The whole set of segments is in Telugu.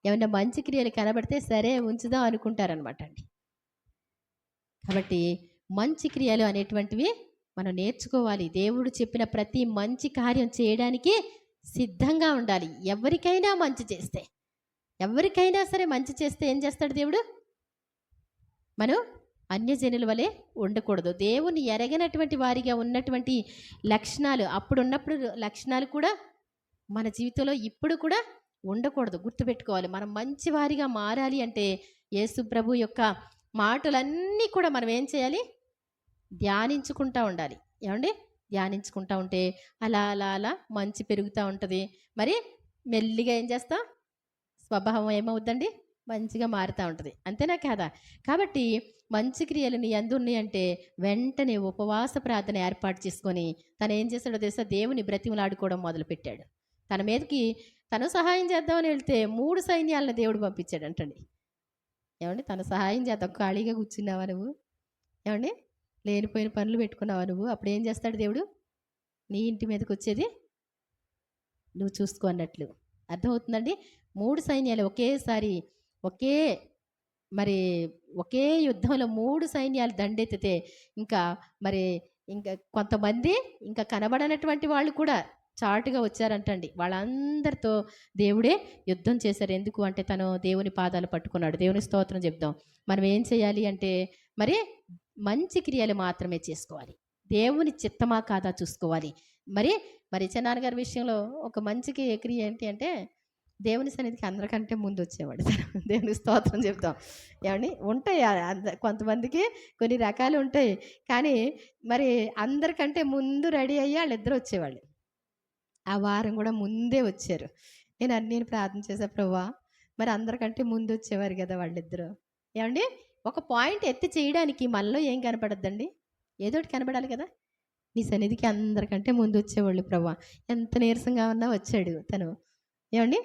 ఏమన్నా మంచి క్రియలు కనబడితే సరే ఉంచుదాం అనుకుంటారనమాట అండి. కాబట్టి మంచి క్రియలు అనేటువంటివి మనం నేర్చుకోవాలి. దేవుడు చెప్పిన ప్రతి మంచి కార్యం చేయడానికి సిద్ధంగా ఉండాలి. ఎవరికైనా మంచి చేస్తే, ఎవరికైనా సరే మంచి చేస్తే ఏం చేస్తాడు దేవుడు? మనం అన్యజనుల వలె ఉండకూడదు. దేవుని ఎరగనటువంటి వారిగా ఉన్నటువంటి లక్షణాలు అప్పుడున్నప్పుడు లక్షణాలు కూడా మన జీవితంలో ఇప్పుడు కూడా ఉండకూడదు. గుర్తుపెట్టుకోవాలి. మనం మంచి వారిగా మారాలి అంటే యేసు ప్రభు యొక్క మాటలన్నీ కూడా మనం ఏం చేయాలి? ధ్యానించుకుంటా ఉండాలి. ఏమండి? ధ్యానించుకుంటా ఉంటే అలా అలా అలా మంచి పెరుగుతూ ఉంటుంది. మరి మెల్లిగా ఏం చేస్తాం? స్వభావం ఏమవుద్దండి? మంచిగా మారుతూ ఉంటుంది. అంతేనా కాదా? కాబట్టి మంచి క్రియలు నీ యందు ఉన్నాయంటే వెంటనే ఉపవాస ప్రార్థన ఏర్పాటు చేసుకొని తను ఏం చేశాడో తెలుసా? దేవుని బ్రతిమలాడుకోవడం మొదలుపెట్టాడు. తన మీదకి తను సహాయం చేద్దామని వెళ్తే 3 సైన్యాలను దేవుడు పంపించాడంటండి. ఏమండి? తను సహాయం చేద్దాం, ఖాళీగా కూర్చున్నావా నువ్వు? ఏమండి? లేనిపోయిన పనులు పెట్టుకున్నావా నువ్వు? అప్పుడేం చేస్తాడు దేవుడు? నీ ఇంటి మీదకొచ్చేది నువ్వు చూసుకో అన్నట్లు. అర్థమవుతుందండి? 3 సైన్యాలు ఒకేసారి ఒకే మరి ఒకే యుద్ధంలో 3 సైన్యాలు దండెత్తితే ఇంకా మరి ఇంకా కొంతమంది ఇంకా కనబడనటువంటి వాళ్ళు కూడా చాటుగా వచ్చారంటండి. వాళ్ళందరితో దేవుడే యుద్ధం చేశారు. ఎందుకు అంటే తను దేవుని పాదాలు పట్టుకున్నాడు. దేవుని స్తోత్రం చెప్దాం. మనం ఏం చేయాలి అంటే మరి మంచి క్రియలు మాత్రమే చేసుకోవాలి. దేవుని చిత్తమా కాదా చూసుకోవాలి. మరి మరి చిన్నాన్నగారి విషయంలో ఒక మంచి క్రియ ఏంటి అంటే దేవుని సన్నిధికి అందరికంటే ముందు వచ్చేవాడు. దేవుని స్తోత్రం చెప్తాం. ఏమండి? ఉంటాయి కొంతమందికి కొన్ని రకాలు ఉంటాయి. కానీ మరి అందరికంటే ముందు రెడీ అయ్యి వాళ్ళిద్దరూ వచ్చేవాళ్ళు. ఆ వారం కూడా ముందే వచ్చారు. నేను ప్రార్థన చేశా, ప్రభువా మరి అందరికంటే ముందు వచ్చేవారు కదా వాళ్ళిద్దరూ. ఏమండి? ఒక పాయింట్ ఎత్తి చేయడానికి మనలో ఏం కనపడద్దండి? ఏదోటి కనపడాలి కదా! నీ సన్నిధికి అందరికంటే ముందు వచ్చేవాళ్ళు ప్రభువా. ఎంత నీరసంగా ఉన్నా వచ్చాడు తను. ఏమండి?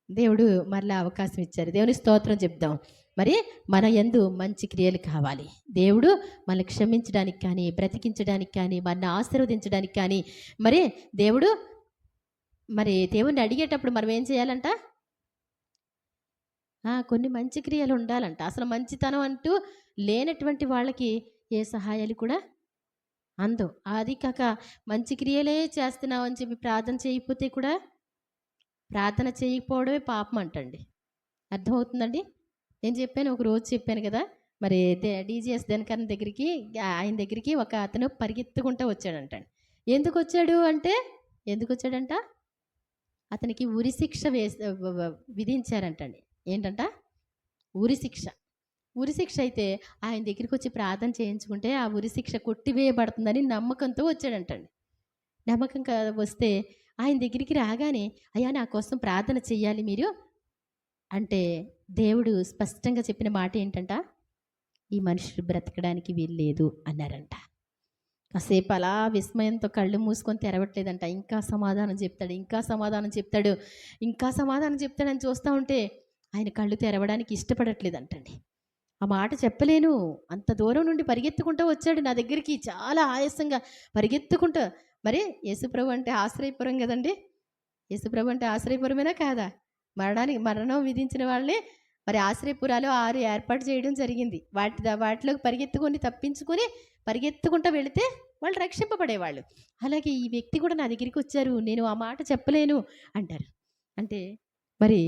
దేవుడు మరలా అవకాశం ఇచ్చారు. దేవుని స్తోత్రం చెప్దాం. మరి మన యందు మంచి క్రియలు కావాలి. దేవుడు మనల్ని క్షమించడానికి కానీ, బ్రతికించడానికి కానీ, మనల్ని ఆశీర్వదించడానికి కానీ మరి దేవుడు మరి దేవుణ్ణి అడిగేటప్పుడు మనం ఏం చేయాలంట? కొన్ని మంచి క్రియలు ఉండాలంట. అసలు మంచితనం అంటూ లేనటువంటి వాళ్ళకి ఏ సహాయాలు కూడా అందవు. అది కాక మంచి క్రియలే చేస్తున్నావు అని చెప్పి ప్రార్థన చేయకపోతే కూడా ప్రార్థన చేయకపోవడమే పాపం అంటండి. అర్థమవుతుందండి? నేను చెప్పాను, ఒక రోజు చెప్పాను కదా! మరి డీజీఎస్ దినకరన్ దగ్గరికి ఆయన దగ్గరికి ఒక అతను పరిగెత్తుకుంటూ వచ్చాడంటండి. ఎందుకొచ్చాడు అంటే ఎందుకొచ్చాడంట? అతనికి ఉరిశిక్ష విధించారంటండి. ఏంటంట? ఉరిశిక్ష. ఉరిశిక్ష అయితే ఆయన దగ్గరికి వచ్చి ప్రార్థన చేయించుకుంటే ఆ ఉరిశిక్ష కొట్టివేయబడుతుందని నమ్మకంతో వచ్చాడంటండి. నమ్మకం వస్తే ఆయన దగ్గరికి రాగానే అయ్యా నా కోసం ప్రార్థన చెయ్యాలి మీరు అంటే దేవుడు స్పష్టంగా చెప్పిన మాట ఏంటంట? ఈ మనుషుడు బ్రతకడానికి వీల్లేదు అన్నారంట. కాసేపు అలా విస్మయంతో కళ్ళు మూసుకొని తెరవట్లేదంట. ఇంకా సమాధానం చెప్తాడు, ఇంకా సమాధానం చెప్తాడు, ఇంకా సమాధానం చెప్తాడని చూస్తూ ఉంటే ఆయన కళ్ళు తెరవడానికి ఇష్టపడట్లేదంటండి. ఆ మాట చెప్పలేను, అంత దూరం నుండి పరిగెత్తుకుంటూ వచ్చాడు నా దగ్గరికి చాలా ఆయాసంగా పరిగెత్తుకుంటూ. మరి యేసుప్రభు అంటే ఆశ్రయపురం కదండి. యేసుప్రభు అంటే ఆశ్రయపురమేనా కాదా? మరణం విధించిన వాళ్ళని మరి ఆశ్రయపురాలు 6 ఏర్పాటు చేయడం జరిగింది. వాటిలోకి పరిగెత్తుకొని తప్పించుకొని పరిగెత్తుకుంటూ వెళితే వాళ్ళు రక్షింపబడేవాళ్ళు. అలాగే ఈ వ్యక్తి కూడా నా దగ్గరికి వచ్చారు, నేను ఆ మాట చెప్పలేను అంటారు. అంటే మరి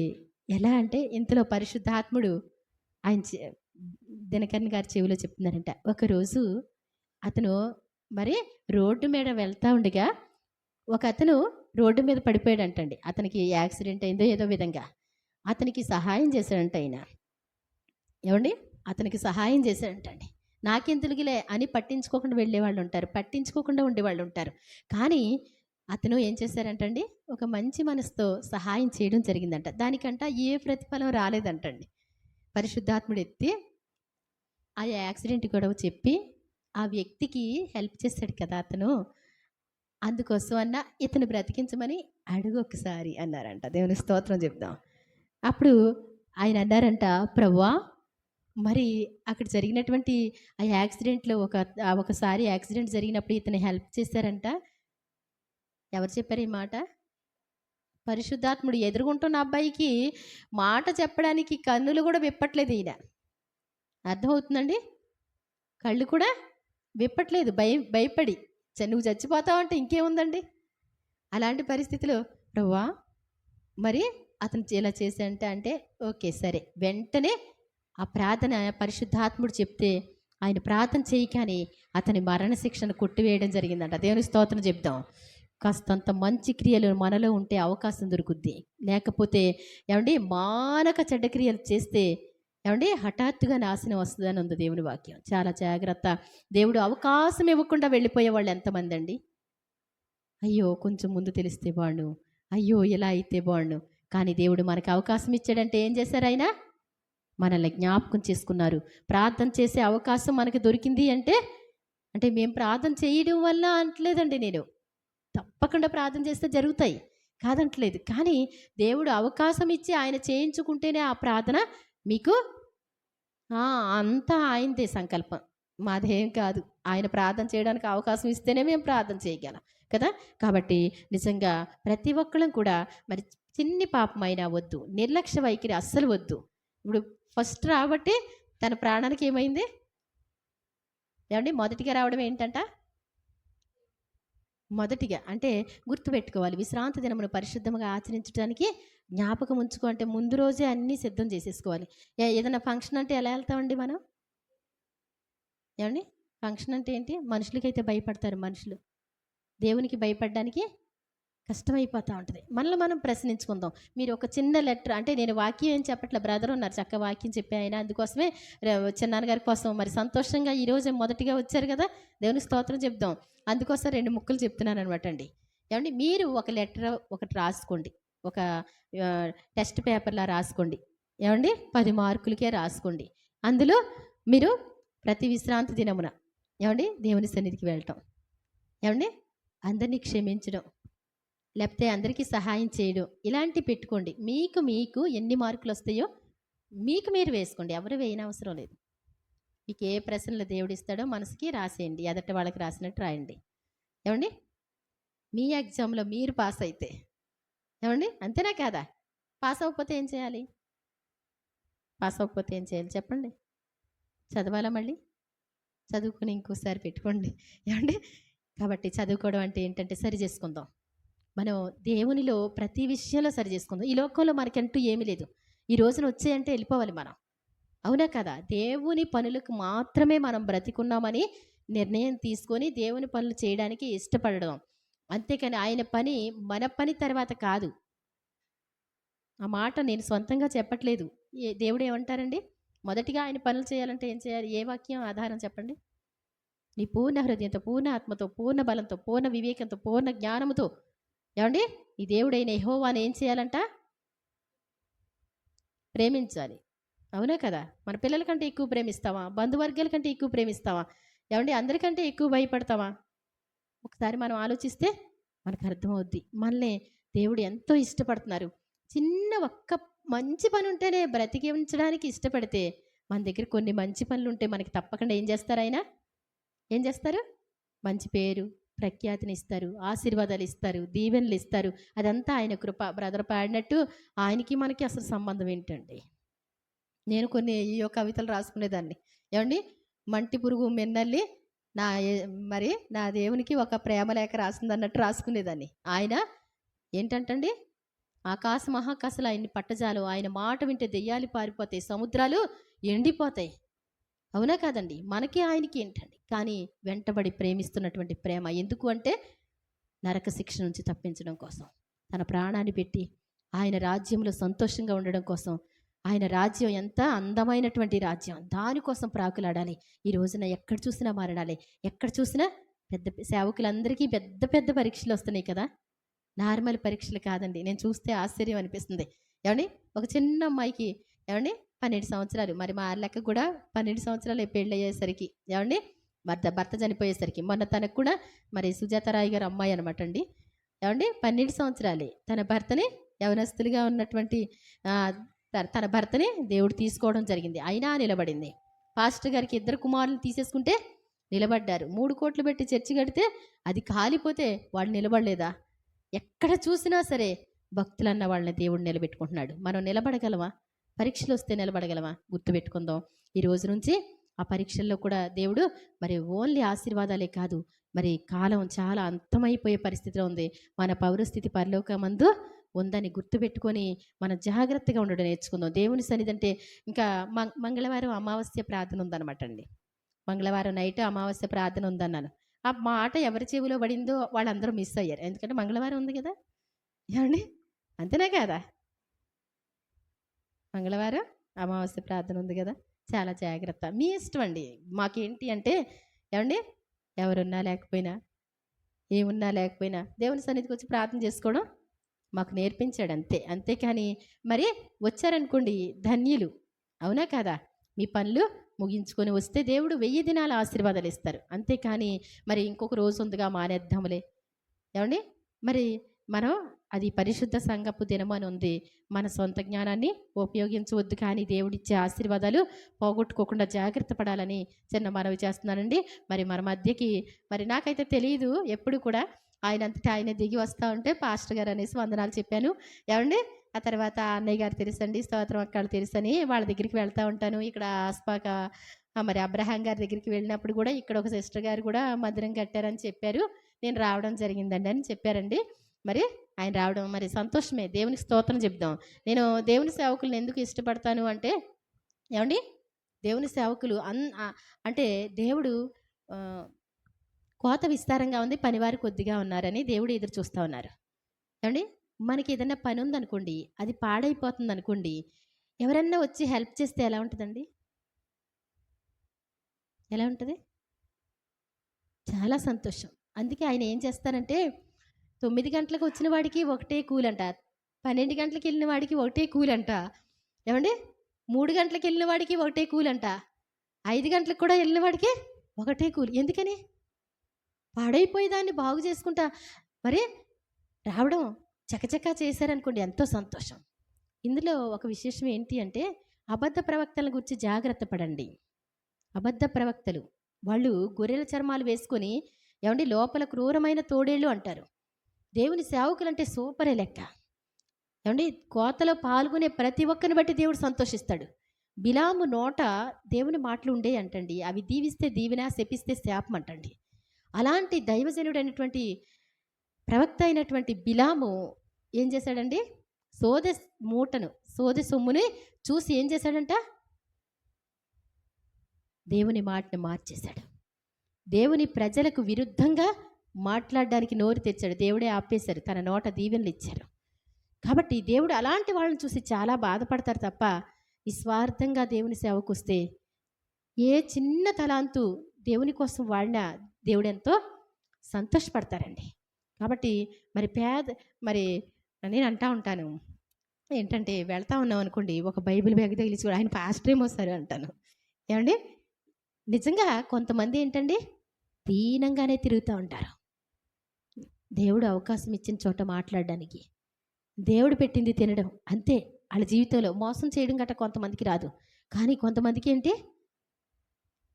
ఎలా అంటే ఇంతలో పరిశుద్ధాత్ముడు ఆయన దినకరన్ గారి చెవిలో చెప్తున్నారంట. ఒకరోజు అతను మరి రోడ్డు మీద వెళ్తా ఉండగా ఒక అతను రోడ్డు మీద పడిపోయాడంటండి. అతనికి యాక్సిడెంట్ అయిందో ఏదో విధంగా. అతనికి సహాయం చేశాడంట ఆయన. ఏమండి? అతనికి సహాయం చేశాడంటండి. నాకెందుకులే అని పట్టించుకోకుండా వెళ్ళేవాళ్ళు ఉంటారు, పట్టించుకోకుండా ఉండేవాళ్ళు ఉంటారు. కానీ అతను ఏం చేశారంటండి? ఒక మంచి మనసుతో సహాయం చేయడం జరిగిందంట. దానికంట ఏ ప్రతిఫలం రాలేదంటండి. పరిశుద్ధాత్ముడు ఎత్తి ఆ యాక్సిడెంట్ గొడవ చెప్పి ఆ వ్యక్తికి హెల్ప్ చేశాడు కదా అతను, అందుకోసం అన్న ఇతను బ్రతికించమని అడుగు ఒకసారి అన్నారంట. దేవుని స్తోత్రం చెప్దాం. అప్పుడు ఆయన అన్నారంట, ప్రభువా మరి అక్కడ జరిగినటువంటి ఆ యాక్సిడెంట్‌లో ఒకసారి యాక్సిడెంట్ జరిగినప్పుడు ఇతను హెల్ప్ చేశారంట. ఎవరు చెప్పారు ఈ మాట? పరిశుద్ధాత్ముడు ఎదురుగుంటున్న అబ్బాయికి మాట చెప్పడానికి కన్నులు కూడా విప్పట్లేదు ఈయన. అర్థమవుతుందండి? కళ్ళు కూడా విప్పట్లేదు భయపడి. నువ్వు చచ్చిపోతావంటే ఇంకేముందండి? అలాంటి పరిస్థితిలో ప్రభువా మరి అతను ఇలా చేశాడంటే అంటే ఓకే సరే. వెంటనే ఆ ప్రార్థన పరిశుద్ధాత్ముడు చెప్తే ఆయన ప్రార్థన చేయగానే అతని మరణశిక్షను కొట్టివేయడం జరిగిందంట. దేవుని స్తోత్రం చెప్దాం. కాస్తంత మంచి క్రియలు మనలో ఉంటే అవకాశం దొరుకుద్ది. లేకపోతే ఏమండి మానక చెడ్డ క్రియలు చేస్తే ఏమండి హఠాత్తుగా నాశనం వస్తుందని ఉంది దేవుని వాక్యం. చాలా జాగ్రత్త. దేవుడు అవకాశం ఇవ్వకుండా వెళ్ళిపోయే వాళ్ళు ఎంతమంది అండి? అయ్యో కొంచెం ముందు తెలిస్తే బాగుండు, అయ్యో ఇలా అయితే బాగుండు. కానీ దేవుడు మనకు అవకాశం ఇచ్చాడంటే ఏం చేశారు ఆయన? మనల్ని జ్ఞాపకం చేసుకున్నారు. ప్రార్థన చేసే అవకాశం మనకి దొరికింది అంటే అంటే మేము ప్రార్థన చేయడం వల్ల అంటలేదండి నేను. తప్పకుండా ప్రార్థన చేస్తే జరుగుతాయి, కాదంటలేదు. కానీ దేవుడు అవకాశం ఇచ్చి ఆయన చేయించుకుంటేనే ఆ ప్రార్థన మీకు అంతా ఆయనదే సంకల్పం, మాదేం కాదు. ఆయన ప్రార్థన చేయడానికి అవకాశం ఇస్తేనే మేము ప్రార్థన చేయగలం కదా. కాబట్టి నిజంగా ప్రతి ఒక్కళ్ళం కూడా మరి చిన్ని పాపమైనా వద్దు, నిర్లక్ష్య వైఖరి అస్సలు వద్దు. ఇప్పుడు ఫస్ట్ రాబట్టి తన ప్రాణానికి ఏమైంది ఏమండి? మొదటిగా రావడం ఏంటంట? మొదటిగా అంటే గుర్తుపెట్టుకోవాలి, విశ్రాంతి దినమును పరిశుద్ధంగా ఆచరించడానికి జ్ఞాపకం ఉంచుకో అంటే ముందు రోజే అన్నీ సిద్ధం చేసేసుకోవాలి. ఏదైనా ఫంక్షన్ అంటే ఎలా వెళ్తామండి మనం? ఏమండి ఫంక్షన్ అంటే ఏంటి? మనుషులకైతే భయపడతారు మనుషులు, దేవునికి భయపడడానికి కష్టమైపోతూ ఉంటుంది. మనల్ని మనం ప్రశ్నించుకుందాం. మీరు ఒక చిన్న లెటర్ అంటే నేను వాక్యం ఏం చెప్పట్లే, బ్రదర్ ఉన్నారు చక్క వాక్యం చెప్పే ఆయన, అందుకోసమే చిన్నాన్నగారి కోసం మరి సంతోషంగా ఈరోజు మొదటిగా వచ్చారు కదా, దేవుని స్తోత్రం చెప్దాం. అందుకోసం 2 ముక్కలు చెప్తున్నాను అనమాట అండి. ఏమండి మీరు ఒక లెటర్ ఒకటి రాసుకోండి, ఒక టెస్ట్ పేపర్లా రాసుకోండి. ఏమండి 10 మార్కులకే రాసుకోండి. అందులో మీరు ప్రతి విశ్రాంతి దినమున ఏమండి దేవుని సన్నిధికి వెళ్ళటం, ఏమండి అందరినీ క్షమించడం, లేకపోతే అందరికీ సహాయం చేయడం, ఇలాంటివి పెట్టుకోండి. మీకు ఎన్ని మార్కులు వస్తాయో మీకు మీరు వేసుకోండి, ఎవరు వేయనవసరం లేదు. మీకు ఏ ప్రశ్నలు దేవుడు ఇస్తాడో మనసుకి రాసేయండి, ఎదట వాళ్ళకి రాసినట్టు రాయండి. ఏమండి మీ ఎగ్జామ్లో మీరు పాస్ అయితే ఏమండి అంతేనా కాదా? పాస్ అవ్వకపోతే ఏం చేయాలి? పాస్ అవ్వకపోతే ఏం చేయాలి చెప్పండి? చదవాలా? మళ్ళీ చదువుకుని ఇంకోసారి పెట్టుకోండి. ఏమండి కాబట్టి చదువుకోవడం అంటే ఏంటంటే సరి చేసుకుందాం. మనం దేవునిలో ప్రతి విషయంలో సరి చేసుకుందాం. ఈ లోకంలో మనకంటూ ఏమీ లేదు. ఈ రోజున వచ్చాయంటే వెళ్ళిపోవాలి మనం, అవునా కదా? దేవుని పనులకు మాత్రమే మనం బ్రతికున్నామని నిర్ణయం తీసుకొని దేవుని పనులు చేయడానికి ఇష్టపడడం, అంతేకాని ఆయన పని మన పని తర్వాత కాదు. ఆ మాట నేను సొంతంగా చెప్పట్లేదు. దేవుడు ఏమంటారండి? మొదటిగా ఆయన పనులు చేయాలంటే ఏం చేయాలి? ఏ వాక్యం ఆధారం చెప్పండి? నీ పూర్ణ హృదయంతో, పూర్ణ ఆత్మతో, పూర్ణ బలంతో, పూర్ణ వివేకంతో, పూర్ణ జ్ఞానముతో ఏమండి ఈ దేవుడైన యెహోవాను ఏం చేయాలంట? ప్రేమించాలి, అవునా కదా? మన పిల్లల కంటే ఎక్కువ ప్రేమిస్తావా? బంధువర్గాల కంటే ఎక్కువ ప్రేమిస్తావా? ఏమండి అందరికంటే ఎక్కువ భయపడతావా? ఒకసారి మనం ఆలోచిస్తే మనకు అర్థమవుద్ది. మనల్ని దేవుడు ఎంతో ఇష్టపడుతున్నారు. చిన్న ఒక్క మంచి పని ఉంటేనే బ్రతికి ఉంచడానికి ఇష్టపడితే మన దగ్గర కొన్ని మంచి పనులు ఉంటే మనకి తప్పకుండా ఏం చేస్తారు? ఆయన ఏం చేస్తారు? మంచి పేరు ప్రఖ్యాతిని ఇస్తారు, ఆశీర్వాదాలు ఇస్తారు, దీవెనలు ఇస్తారు. అదంతా ఆయన కృప. బ్రదర్ పాడినట్టు ఆయనకి మనకి అసలు సంబంధం ఏంటండి? నేను కొన్ని ఈ కవితలు రాసుకునేదాన్ని. ఏమండి మంటి పురుగు మిన్నల్లి నా మరి నా దేవునికి ఒక ప్రేమలేఖ రాసిందన్నట్టు రాసుకునేదాన్ని. ఆయన ఏంటంటండి ఆకాశ మహాకాశలు ఆయన్ని పట్టజాలు, ఆయన మాట వింటే దెయ్యాలు పారిపోతాయి, సముద్రాలు ఎండిపోతాయి, అవునా కాదండి? మనకి ఆయనకి ఏంటండి? కానీ వెంటబడి ప్రేమిస్తున్నటువంటి ప్రేమ ఎందుకు అంటే నరక శిక్ష నుంచి తప్పించడం కోసం, తన ప్రాణాన్ని పెట్టి ఆయన రాజ్యంలో సంతోషంగా ఉండడం కోసం. ఆయన రాజ్యం ఎంత అందమైనటువంటి రాజ్యం, దానికోసం ప్రాకులాడాలి. ఈ రోజున ఎక్కడ చూసినా మరణాలే, ఎక్కడ చూసినా పెద్ద సేవకులందరికీ పెద్ద పెద్ద పరీక్షలు వస్తున్నాయి కదా, నార్మల్ పరీక్షలు కాదండి. నేను చూస్తే ఆశ్చర్యం అనిపిస్తుంది. ఏమండి ఒక చిన్న అమ్మాయికి ఏమండి 12 సంవత్సరాలు, మరి మా లెక్క కూడా 12 సంవత్సరాలు పెళ్ళి అయ్యేసరికి ఏమండి భర్త చనిపోయేసరికి, మొన్న తనకు కూడా మరి సుజాతారాయ్ గారు అమ్మాయి అనమాట అండి. ఏమండి 12 సంవత్సరాలే తన భర్తని యవనస్తులుగా ఉన్నటువంటి తన భర్తని దేవుడు తీసుకోవడం జరిగింది. అయినా నిలబడింది. పాస్టర్ గారికి 2 కుమారులు తీసేసుకుంటే నిలబడ్డారు. 3 కోట్లు పెట్టి చర్చి కడితే అది కాలిపోతే వాళ్ళు నిలబడలేదా? ఎక్కడ చూసినా సరే భక్తులన్న వాళ్ళని దేవుడు నిలబెట్టుకుంటున్నాడు. మనం నిలబడగలమా? పరీక్షలు వస్తే నిలబడగలమా? గుర్తుపెట్టుకుందాం. ఈ రోజు నుంచి ఆ పరీక్షల్లో కూడా దేవుడు మరి ఓన్లీ ఆశీర్వాదాలే కాదు, మరి కాలం చాలా అంతమైపోయే పరిస్థితిలో ఉంది. మన పౌరస్థితి పరలోకమందు ఉందని గుర్తుపెట్టుకొని మనం జాగ్రత్తగా ఉండడం నేర్చుకుందాం. దేవుని సన్నిధి అంటే ఇంకా మంగళవారం అమావాస్య ప్రార్థన ఉందన్నమాట అండి. మంగళవారం నైట్ అమావాస్య ప్రార్థన ఉందన్నాను. ఆ మాట ఎవరి చెవిలో పడిందో వాళ్ళందరూ మిస్ అయ్యారు. ఎందుకంటే మంగళవారం ఉంది కదా! ఏవండి? అంతేనా కాదా? మంగళవారం అమావాస్య ప్రార్థన ఉంది కదా! చాలా జాగ్రత్త. మీ ఇష్టం అండి. మాకేంటి అంటే ఏవండి, ఎవరున్నా లేకపోయినా, ఏమున్నా లేకపోయినా దేవుని సన్నిధికి వచ్చి ప్రార్థన చేసుకోవడం మాకు నేర్పించాడు అంతే. అంతేకాని మరి వచ్చారనుకోండి ధన్యులు. అవునా కాదా? మీ పనులు ముగించుకొని వస్తే దేవుడు 1000 దినాల ఆశీర్వాదాలు ఇస్తారు. అంతేకాని మరి ఇంకొక రోజు ఉందిగా మానేద్దాములే. ఏవండి? మరి మనం అది పరిశుద్ధ సంఘపు దినం అని ఉంది. మన సొంత జ్ఞానాన్ని ఉపయోగించవద్దు, కానీ దేవుడిచ్చే ఆశీర్వాదాలు పోగొట్టుకోకుండా జాగ్రత్త పడాలని చిన్న మనవి చేస్తున్నానండి. మరి మన మధ్యకి మరి నాకైతే తెలియదు ఎప్పుడు కూడా, ఆయనంతటా ఆయన దిగి వస్తూ ఉంటే పాస్టర్ గారు అనేసి వందనాలు చెప్పాను. ఏవండి? ఆ తర్వాత అన్నయ్య గారు తెలుసండి, స్తోత్రం అక్కలు తెలుసని వాళ్ళ దగ్గరికి వెళ్తూ ఉంటాను. ఇక్కడ ఆస్పాక మరి అబ్రహాం గారి దగ్గరికి వెళ్ళినప్పుడు కూడా ఇక్కడ ఒక సిస్టర్ గారు కూడా మందిరం కట్టారని చెప్పారు. నేను రావడం జరిగిందండి అని చెప్పారండి. మరి ఆయన రావడం మరి సంతోషమే. దేవునికి స్తోత్రం చెప్దాం. నేను దేవుని సేవకులను ఎందుకు ఇష్టపడతాను అంటే ఏమండి, దేవుని సేవకులు అంటే దేవుడు కోత విస్తారంగా ఉంది, పనివారు కొద్దిగా ఉన్నారని దేవుడు ఎదురు చూస్తూ ఉన్నారు. ఏమండి, మనకి ఏదైనా పని ఉందనుకోండి, అది పాడైపోతుంది అనుకోండి, ఎవరన్నా వచ్చి హెల్ప్ చేస్తే ఎలా ఉంటుందండి? ఎలా ఉంటుంది? చాలా సంతోషం. అందుకే ఆయన ఏం చేస్తారంటే 9 గంటలకు వచ్చిన వాడికి ఒకటే కూలంట, 12 గంటలకు వెళ్ళిన వాడికి ఒకటే కూలంట, ఏమండి 3 గంటలకు వెళ్ళిన వాడికి ఒకటే కూలంట, 5 గంటలకు కూడా వెళ్ళిన వాడికి ఒకటే కూలి. ఎందుకని? పాడైపోయేదాన్ని బాగు చేసుకుంటా మరి రావడం చకచకా చేశారనుకోండి, ఎంతో సంతోషం. ఇందులో ఒక విశేషం ఏంటి అంటే అబద్ధ ప్రవక్తల గురించి జాగ్రత్త పడండి. అబద్ధ ప్రవక్తలు వాళ్ళు గొర్రెల చర్మాలు వేసుకొని ఏమండి లోపల క్రూరమైన తోడేళ్ళు అంటారు. దేవుని సేవకులంటే సూపరే లెక్క. ఏమండి కోతలో పాల్గొనే ప్రతి ఒక్కరిని బట్టి దేవుడు సంతోషిస్తాడు. బిలాము నోట దేవుని మాటలు ఉండే అంటండి, అవి దీవిస్తే దీవెన, శపిస్తే శాపం అంటండి. అలాంటి దైవజనుడు అయినటువంటి ప్రవక్త అయినటువంటి బిలాము ఏం చేశాడండి? సోదె సొమ్ముని చూసి ఏం చేశాడంట? దేవుని మాటను మార్చేశాడు. దేవుని ప్రజలకు విరుద్ధంగా మాట్లాడడానికి నోరు తెచ్చాడు. దేవుడే ఆపేశారు, తన నోట దీవెనలు ఇచ్చారు. కాబట్టి దేవుడు అలాంటి వాళ్ళని చూసి చాలా బాధపడతారు తప్ప నిస్వార్థంగా దేవుని సేవకు వస్తే ఏ చిన్న తలాంతు దేవుని కోసం వాడినా దేవుడు ఎంతో సంతోషపడతారండి. కాబట్టి మరి నేను అంటూ ఉంటాను ఏంటంటే, వెళ్తా ఉన్నాం అనుకోండి, ఒక బైబిల్ బ్యాగ్ తగిలించి ఆయన పాస్టర్ ఏమో వస్తారు అంటాను. ఏమండి, నిజంగా కొంతమంది ఏంటండి దీనంగానే తిరుగుతూ ఉంటారు. దేవుడు అవకాశం ఇచ్చిన చోట మాట్లాడడానికి, దేవుడు పెట్టింది తినడం అంతే. వాళ్ళ జీవితంలో మోసం చేయడం గట్రా కొంతమందికి రాదు, కానీ కొంతమందికి ఏంటి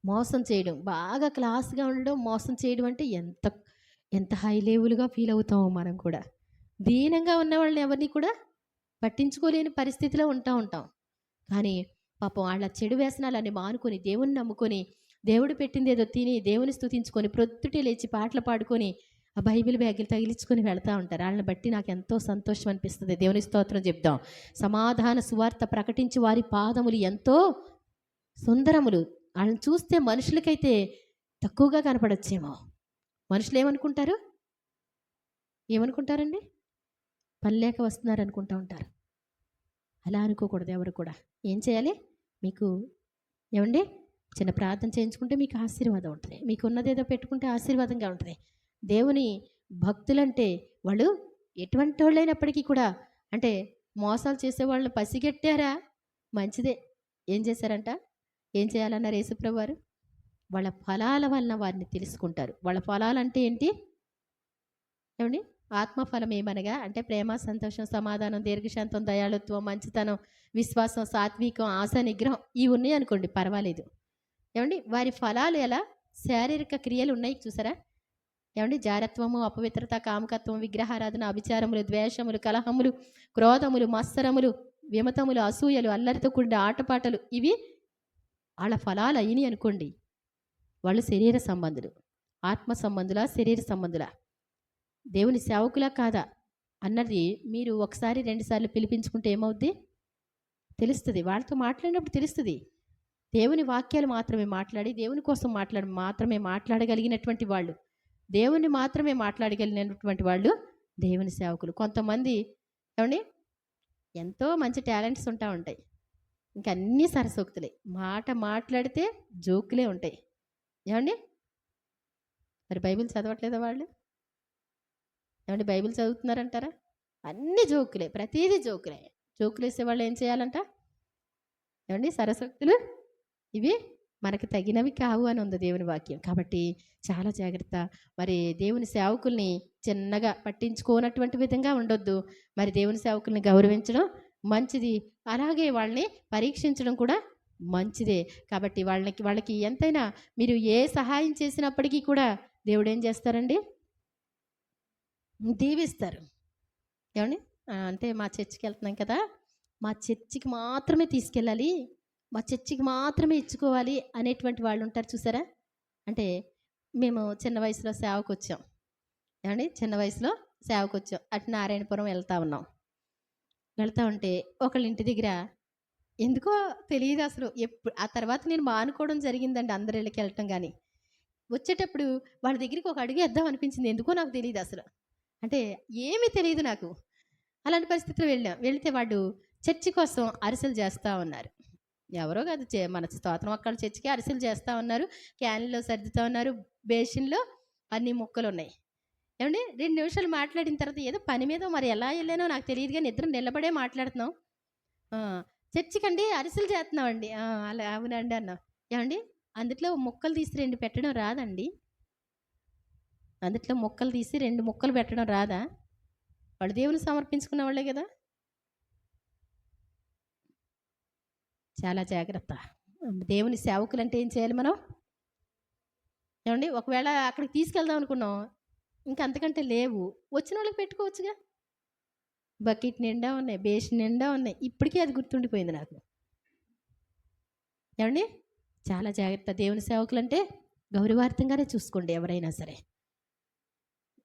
మోసం చేయడం, బాగా క్లాస్గా ఉండడం, మోసం చేయడం అంటే ఎంత ఎంత హై లెవెల్గా ఫీల్ అవుతామో మనం కూడా. దీనంగా ఉన్న వాళ్ళని ఎవరిని కూడా పట్టించుకోలేని పరిస్థితిలో ఉంటాం. కానీ పాపం వాళ్ళ చెడు వ్యసనాలన్నీ మానుకొని దేవుని నమ్ముకొని దేవుడు పెట్టింది ఏదో తిని దేవుని స్తుతించుకొని ప్రొద్దుటే లేచి పాటలు పాడుకొని ఆ బైబిల్ బ్యాగులు తగిలించుకొని వెళ్తూ ఉంటారు. వాళ్ళని బట్టి నాకు ఎంతో సంతోషం అనిపిస్తుంది. దేవుని స్తోత్రం చెప్దాం. సమాధాన సువార్త ప్రకటించి వారి పాదములు ఎంతో సుందరములు. వాళ్ళని చూస్తే మనుషులకైతే తక్కువగా కనపడొచ్చేమో. మనుషులు ఏమనుకుంటారండి? పని లేక వస్తున్నారు అనుకుంటూ ఉంటారు. అలా అనుకోకూడదు ఎవరు కూడా. ఏం చేయాలి? మీకు ఏమండి చిన్న ప్రార్థన చేయించుకుంటే మీకు ఆశీర్వాదం ఉంటుంది. మీకు ఉన్నదేదో పెట్టుకుంటే ఆశీర్వాదంగా ఉంటుంది. దేవుని భక్తులంటే వాళ్ళు ఎటువంటి వాళ్ళైనప్పటికీ కూడా, అంటే మోసాలు చేసేవాళ్ళని పసిగట్టారా? మంచిదే. ఏం చేశారంట? ఏం చేయాలన్నారు యేసుప్రభు వారు? వాళ్ళ ఫలాల వలన వారిని తెలుసుకుంటారు. వాళ్ళ ఫలాలంటే ఏంటి? ఏమండి, ఆత్మఫలం ఏమనగా అంటే ప్రేమ, సంతోషం, సమాధానం, దీర్ఘశాంతం, దయాళుత్వం, మంచితనం, విశ్వాసం, సాత్వికం, ఆశ, నిగ్రహం ఇవి ఉన్నాయి అనుకోండి, పర్వాలేదు. ఏమండి వారి ఫలాలు ఎలా? శారీరక క్రియలు ఉన్నాయి చూసారా? ఏమండి? జారత్వము, అపవిత్రత, కామకత్వం, విగ్రహారాధన, అభిచారములు, ద్వేషములు, కలహములు, క్రోధములు, మత్సరములు, విమతములు, అసూయలు, అల్లరితో కూడిన ఆటపాటలు ఇవి వాళ్ళ ఫలాలు అయినాయి అనుకోండి. వాళ్ళు శరీర సంబంధులు. ఆత్మ సంబంధులా, శరీర సంబంధులా, దేవుని సేవకులా కాదా అన్నది మీరు ఒకసారి 2 సార్లు పిలిపించుకుంటే ఏమవుద్ది తెలుస్తుంది. వాళ్ళతో మాట్లాడినప్పుడు తెలుస్తుంది. దేవుని వాక్యాలు మాత్రమే మాట్లాడి, దేవుని కోసం మాత్రమే మాట్లాడగలిగినటువంటి వాళ్ళు, దేవుని మాత్రమే మాట్లాడగలిగినటువంటి వాళ్ళు దేవుని సేవకులు. కొంతమంది ఏమండి ఎంతో మంచి టాలెంట్స్ ఉంటాయి. ఇంకా అన్నీ సరసోక్తులే. మాట్లాడితే జోకులే ఉంటాయి. ఏమండి? మరి బైబిల్ చదవట్లేదా వాళ్ళు? ఏమండి? బైబిల్ చదువుతున్నారంటారా? అన్ని జోకులే, ప్రతిదీ జోకులే. జోకులు వేసే వాళ్ళు ఏం చేయాలంట? ఏమండి? సరసోక్తులు ఇవి మనకు తగినవి కావు అని ఉంది దేవుని వాక్యం. కాబట్టి చాలా జాగ్రత్త. మరి దేవుని సేవకుల్ని చిన్నగా పట్టించుకోనటువంటి విధంగా ఉండొద్దు. మరి దేవుని సేవకుల్ని గౌరవించడం మంచిది. అలాగే వాళ్ళని పరీక్షించడం కూడా మంచిదే. కాబట్టి వాళ్ళకి ఎంతైనా మీరు ఏ సహాయం చేసినప్పటికీ కూడా దేవుడు ఏం చేస్తారండి? దీవిస్తారు. ఏమండి? అంటే మా చర్చికి వెళ్తున్నాం కదా, మా చర్చికి మాత్రమే తీసుకెళ్ళాలి, మా చర్చికి మాత్రమే ఇచ్చుకోవాలి అనేటువంటి వాళ్ళు ఉంటారు చూసారా? అంటే మేము చిన్న వయసులో సేవకు వచ్చాం. ఏమండి? చిన్న వయసులో సేవకు వచ్చాం. అటు నారాయణపురం వెళ్తా ఉంటే ఒకళ్ళ ఇంటి దగ్గర ఎందుకో తెలియదు అసలు. ఆ తర్వాత నేను మానుకోవడం జరిగిందండి అందరి ఇళ్ళకి వెళ్ళటం. కానీ వచ్చేటప్పుడు వాళ్ళ దగ్గరికి ఒక అడుగు వేద్దాం అనిపించింది. ఎందుకో నాకు తెలియదు అసలు. అంటే ఏమీ తెలియదు నాకు. అలాంటి పరిస్థితిలో వెళితే వాళ్ళు చర్చి కోసం అరిసెలు చేస్తూ ఉన్నారు. ఎవరో కాదు, మన స్తోత్రం అక్కడ చర్చికి అరిసెలు చేస్తూ ఉన్నారు. క్యాన్లో సర్దుతూ ఉన్నారు. బేసిన్లో అన్ని ముక్కలు ఉన్నాయి. ఏమండి? 2 నిమిషాలు మాట్లాడిన తర్వాత ఏదో పని మీద మరి ఎలా వెళ్ళానో నాకు తెలియదు కానీ ఇద్దరు నిలబడే మాట్లాడుతున్నాం. చర్చికండి అరిసెలు చేస్తున్నామండి. అలా అవునండి అన్నా. ఏమండి? అందుట్లో ముక్కలు తీసి 2 పెట్టడం రాదండి? అందుట్లో ముక్కలు తీసి 2 ముక్కలు పెట్టడం రాదా? వాళ్ళు దేవుని సమర్పించుకున్న వాళ్ళే కదా. చాలా జాగ్రత్త. దేవుని సేవకులు అంటే ఏం చేయాలి మనం? ఏమండి? ఒకవేళ అక్కడికి తీసుకెళ్దాం అనుకున్నాం, ఇంకా అంతకంటే లేవు, వచ్చిన వాళ్ళకి పెట్టుకోవచ్చుగా. బకెట్ నిండా ఉన్నాయి, బేషన్ నిండా ఉన్నాయి. ఇప్పటికీ అది గుర్తుండిపోయింది నాకు. ఏమండి? చాలా జాగ్రత్త. దేవుని సేవకులు అంటే గౌరవార్థంగానే చూసుకోండి ఎవరైనా సరే.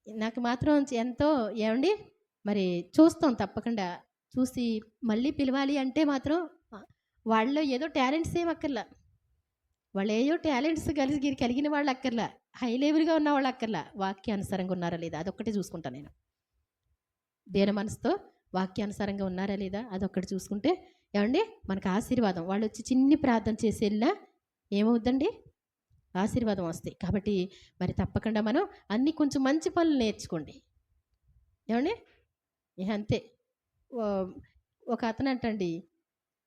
నాకు మాత్రం ఎంతో ఏమండి మరి చూస్తాం తప్పకుండా. చూసి మళ్ళీ పిలవాలి అంటే మాత్రం వాళ్ళలో ఏదో టాలెంట్స్ ఏం అక్కర్లా. వాళ్ళు ఏయో టాలెంట్స్ కలిగిన వాళ్ళు అక్కర్లా. హై లెవెల్గా ఉన్న వాళ్ళు అక్కర్లా. వాక్యానుసారంగా ఉన్నారా లేదా అదొక్కటే చూసుకుంటాను నేను. దేని మనసుతో వాక్యానుసారంగా ఉన్నారా లేదా అదొక్కటి చూసుకుంటే ఏమండి మనకు ఆశీర్వాదం. వాళ్ళు వచ్చి చిన్ని ప్రార్థన చేసేలా ఏమవుద్దండి? ఆశీర్వాదం వస్తాయి. కాబట్టి మరి తప్పకుండా మనం అన్నీ కొంచెం మంచి పనులు నేర్చుకోండి. ఏమండి? అంతే. ఒక అతను అంటండి,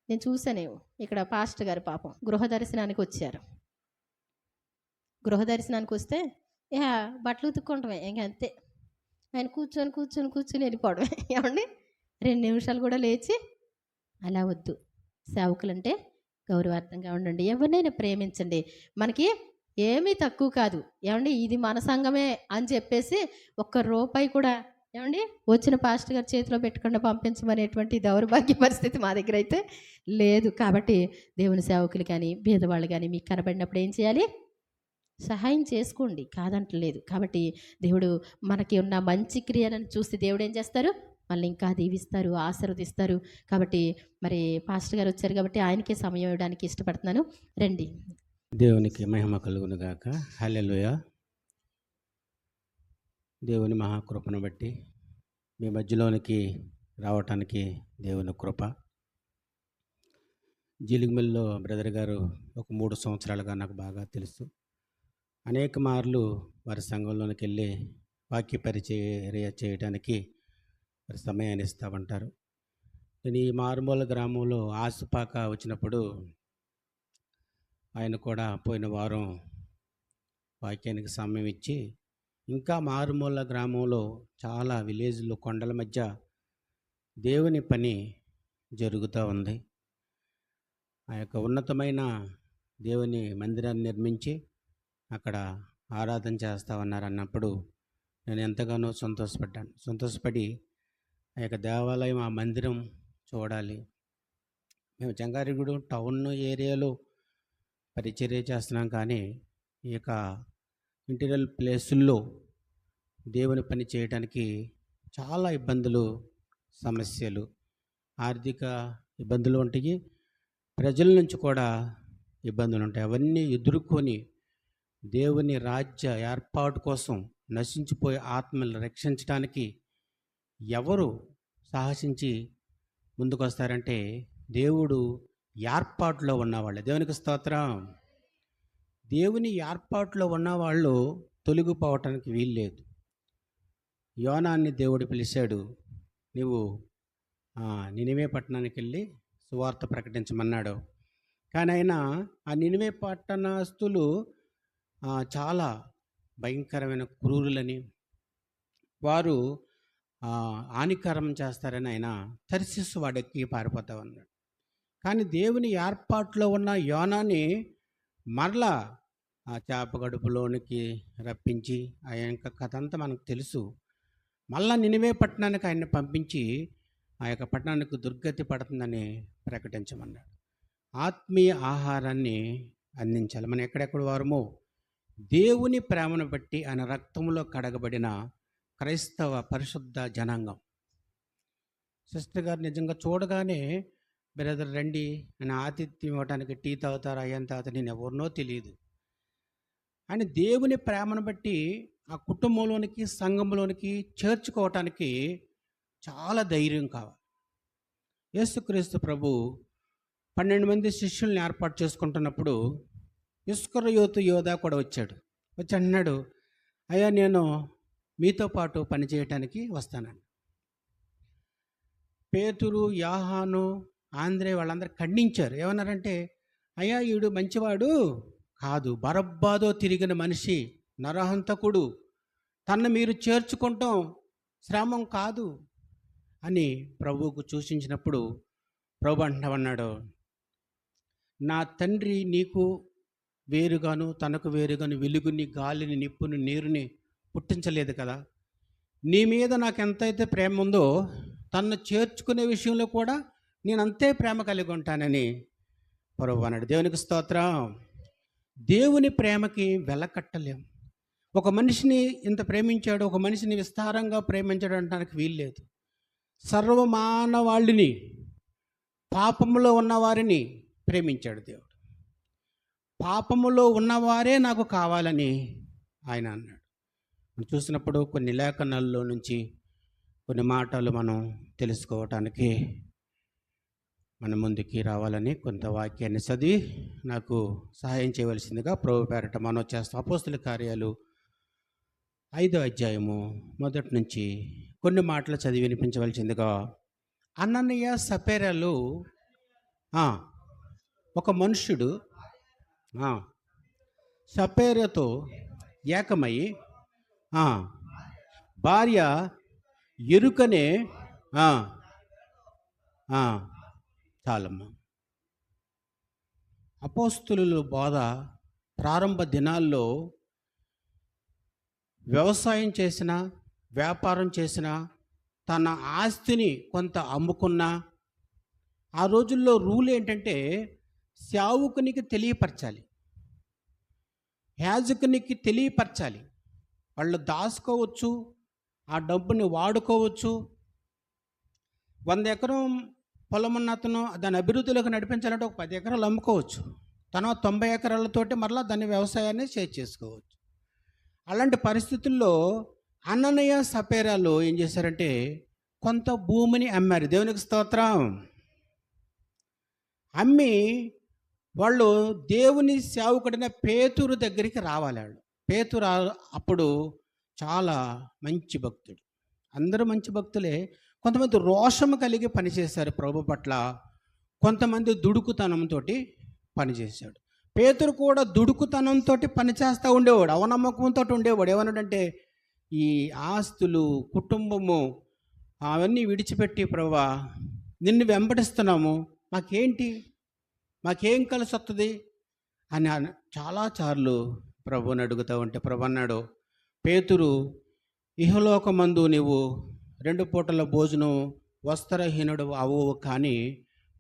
నేను చూసాను ఇక్కడ పాస్టర్ గారు పాపం గృహ దర్శనానికి వచ్చారు. గృహ దర్శనానికి వస్తే బట్టలు ఉతుక్కుంటామే ఇంక అంతే. ఆయన కూర్చొని వెళ్ళిపోవడమే. ఏమండి? 2 నిమిషాలు కూడా లేచి అలా వద్దు. సేవకులంటే గౌరవార్థంగా ఉండండి. ఎవరినైనా ప్రేమించండి. మనకి ఏమీ తక్కువ కాదు. ఏమండి? ఇది మన సంఘమే అని చెప్పేసి ఒక్క రూపాయి కూడా ఏమండి వచ్చిన పాస్టర్ గారి చేతిలో పెట్టకుండా పంపించమనేటువంటి దౌర్భాగ్య పరిస్థితి మా దగ్గర అయితే లేదు. కాబట్టి దేవుని సేవకులు కానీ బీదవాళ్ళు కానీ మీకు కనబడినప్పుడు ఏం చేయాలి? సహాయం చేసుకోండి, కాదంటలేదు. కాబట్టి దేవుడు మనకి ఉన్న మంచి క్రియలను చూసి దేవుడు ఏం చేస్తారు? మళ్ళీ ఇంకా దీవిస్తారు, ఆశీర్వదిస్తారు. కాబట్టి మరి పాస్టర్ గారు వచ్చారు కాబట్టి ఆయనకే సమయం ఇవ్వడానికి ఇష్టపడుతున్నాను. రండి. దేవునికి మహిమ కలుగును గాక. హల్లెలూయా. దేవుని మహాకృపను బట్టి మీ మధ్యలోనికి రావటానికి దేవుని కృప. జీలిగిమిల్లో బ్రదర్ గారు ఒక 3 సంవత్సరాలుగా నాకు బాగా తెలుసు. అనేక మార్లు వారి సంఘంలోనికి వెళ్ళి వాక్య పరిచర్య చేయడానికి వారి సమయాన్ని ఇస్తూ ఉంటారు. నేను ఈ మారుమూల గ్రామంలో ఆసుపాక వచ్చినప్పుడు ఆయన కూడా పోయిన వారం వాక్యానికి సమయం ఇచ్చి, ఇంకా మారుమూల గ్రామంలో చాలా విలేజ్లో కొండల మధ్య దేవుని పని జరుగుతూ ఉంది. ఆ యొక్క ఉన్నతమైన దేవుని మందిరాన్ని నిర్మించి అక్కడ ఆరాధన చేస్తా ఉన్నారు అన్నప్పుడు నేను ఎంతగానో సంతోషపడ్డాను. సంతోషపడి ఆ యొక్క దేవాలయం, ఆ మందిరం చూడాలి. మేము జంగారెడ్డిగూడెం టౌన్ ఏరియాలో పరిచర్య చేస్తున్నాం, కానీ ఈ యొక్క ఇంటీరియర్ ప్లేసుల్లో దేవుని పని చేయడానికి చాలా ఇబ్బందులు, సమస్యలు, ఆర్థిక ఇబ్బందులు ఉంటాయి. ప్రజల నుంచి కూడా ఇబ్బందులు ఉంటాయి. అవన్నీ ఎదుర్కొని దేవుని రాజ్య ఏర్పాటు కోసం నశించిపోయే ఆత్మలను రక్షించడానికి ఎవరు సాహసించి ముందుకొస్తారంటే దేవుడు ఏర్పాటులో ఉన్నవాళ్ళు. దేవునికి స్తోత్రం. దేవుని ఏర్పాటులో ఉన్నవాళ్ళు తొలగిపోవటానికి వీల్లేదు. యోనాన్ని దేవుడు పిలిచాడు. నువ్వు నినివే పట్టణానికి వెళ్ళి సువార్త ప్రకటించమన్నాడు. కానీ ఆయన ఆ నినివే పట్టణస్తులు చాలా భయంకరమైన క్రూరులని, వారు హానికరం చేస్తారని ఆయన తర్షీసు వాడెక్కి పారిపోతా ఉన్నాడు. కానీ దేవుని ఏర్పాటులో ఉన్న యోనాని మరలా ఆ చేప గడుపులోనికి రప్పించి, ఆ యొక్క కథ అంతా మనకు తెలుసు. మళ్ళా నినివే పట్టణానికి ఆయన్ని పంపించి ఆ యొక్క పట్టణానికి దుర్గతి పడుతుందని ప్రకటించమన్నాడు. ఆత్మీయ ఆహారాన్ని అందించాలి. మనం ఎక్కడెక్కడ వారమో దేవుని ప్రేమను బట్టి ఆయన రక్తంలో కడగబడిన క్రైస్తవ పరిశుద్ధ జనాంగం. సిస్టర్ గారు నిజంగా చూడగానే, బ్రదర్ రండి అని ఆతిథ్యం ఇవ్వడానికి టీ తాగుతారు, అయ్యని తాగుతారు, నేను ఎవరినో తెలియదు. అని దేవుని ప్రేమను బట్టి ఆ కుటుంబంలోనికి, సంఘంలోనికి చేర్చుకోవటానికి చాలా ధైర్యం కావాలి. యేసుక్రీస్తు ప్రభు 12 మంది శిష్యుల్ని ఏర్పాటు చేసుకుంటున్నప్పుడు ఇస్కరియోతు యోధా కూడా వచ్చాడు. వచ్చి అన్నాడు, అయ్యా నేను మీతో పాటు పనిచేయటానికి వస్తానండి. పేతురు, యోహాను, ఆంద్రే వాళ్ళందరూ ఖండించారు. ఏమన్నారంటే, అయ్యా ఈడు మంచివాడు కాదు, బరబ్బాతో తిరిగిన మనిషి, నరహంతకుడు, తన్ను మీరు చేర్చుకుంటాం శ్రమం కాదు అని ప్రభువుకు సూచించినప్పుడు ప్రభు అంటున్నాడు, నా తండ్రి నీకు వేరుగాను తనకు వేరుగాను వెలుగుని, గాలిని, నిప్పుని, నీరుని పుట్టించలేదు కదా. నీ మీద నాకు ఎంతైతే ప్రేమ ఉందో తన్ను చేర్చుకునే విషయంలో కూడా నేను అంతే ప్రేమ కలిగి ఉంటానని ప్రభు అన్నాడు. దేవునికి స్తోత్రం. దేవుని ప్రేమకి వెలకట్టలేం. ఒక మనిషిని ఇంత ప్రేమించాడు, ఒక మనిషిని విస్తారంగా ప్రేమించాడు అనడానికి వీల్లేదు. సర్వమానవాళిని, పాపములో ఉన్నవారిని ప్రేమించాడు దేవుడు. పాపములో ఉన్నవారే నాకు కావాలని ఆయన అన్నాడు. మనం చూసినప్పుడు కొన్ని లేఖనాల్లో నుంచి కొన్ని మాటలు మనం తెలుసుకోవటానికి మన ముందుకి రావాలని కొంత వాక్యాన్ని చదివి నాకు సహాయం చేయవలసిందిగా ప్రభు పేరట మనం చేస్తాం. అపోస్తుల కార్యాలు 5వ అధ్యాయము మొదటి నుంచి కొన్ని మాటలు చదివి వినిపించవలసిందిగా. అననీయ సపేరాలు ఒక మనుష్యుడు సపేరతో ఏకమై భార్య ఎరుకనే చాలమ్మ. అపోస్తుల బోధ ప్రారంభ దినాల్లో వ్యవసాయం చేసిన, వ్యాపారం చేసిన, తన ఆస్తిని కొంత అమ్ముకున్నా, ఆ రోజుల్లో రూల్ ఏంటంటే సేవకునికి తెలియపరచాలి, యాజకునికి తెలియపరచాలి. వాళ్ళు దాచుకోవచ్చు, ఆ డబ్బుని వాడుకోవచ్చు. 100 ఎకరం పొలం ఉన్న అతను దాని అభివృద్ధిలోకి నడిపించాలంటే ఒక 10 ఎకరాలు అమ్ముకోవచ్చు. తన 90 ఎకరాలతోటి మరలా దాని వ్యవసాయాన్ని చేసుకోవచ్చు. అలాంటి పరిస్థితుల్లో అననీయ సపేరాలు ఏం చేశారంటే కొంత భూమిని అమ్మారు. దేవునికి స్తోత్రం. అమ్మి వాళ్ళు దేవుని సేవకుడైన పేతురు దగ్గరికి రావాలి. వాళ్ళు పేతురు అప్పుడు చాలా మంచి భక్తుడు. అందరూ మంచి భక్తులే. కొంతమంది రోషము కలిగి పనిచేశారు ప్రభు పట్ల, కొంతమంది దుడుకుతనంతో పనిచేశాడు. పేతురు కూడా దుడుకుతనంతో పనిచేస్తూ ఉండేవాడు, అవనమ్మకంతో ఉండేవాడు. ఏమన్నాడంటే, ఈ ఆస్తులు, కుటుంబము అవన్నీ విడిచిపెట్టి ప్రభువా నిన్ను వెంబడిస్తున్నాము, మాకేంటి, మాకేం కలిసి వస్తుంది అని చాలాసార్లు ప్రభువుని అడుగుతూ ఉంటే ప్రభు అన్నాడు, పేతురు, ఇహలోకమందు నీవు 2 పూటల భోజనం వస్త్రహీనుడు అవ్వవు, కానీ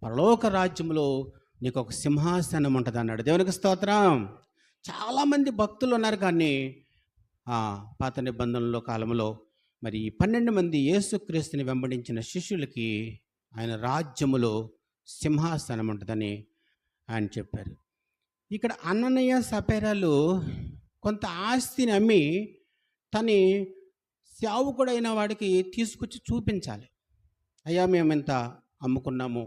పరలోక రాజ్యంలో నీకు ఒక సింహాసనం ఉంటుంది అన్నాడు. దేవునికి స్తోత్రం. చాలామంది భక్తులు ఉన్నారు, కానీ పాత నిబంధనలో కాలంలో మరి ఈ 12 మంది యేసుక్రీస్తుని వెంబడించిన శిష్యులకి ఆయన రాజ్యములో సింహాసనం ఉంటుందని ఆయన చెప్పారు. ఇక్కడ అననీయ సపేరాలు కొంత ఆస్తిని అమ్మి తని సేవకుడైన వాడికి తీసుకొచ్చి చూపించాలి. అయ్యా, మేము ఇంత అమ్ముకున్నాము,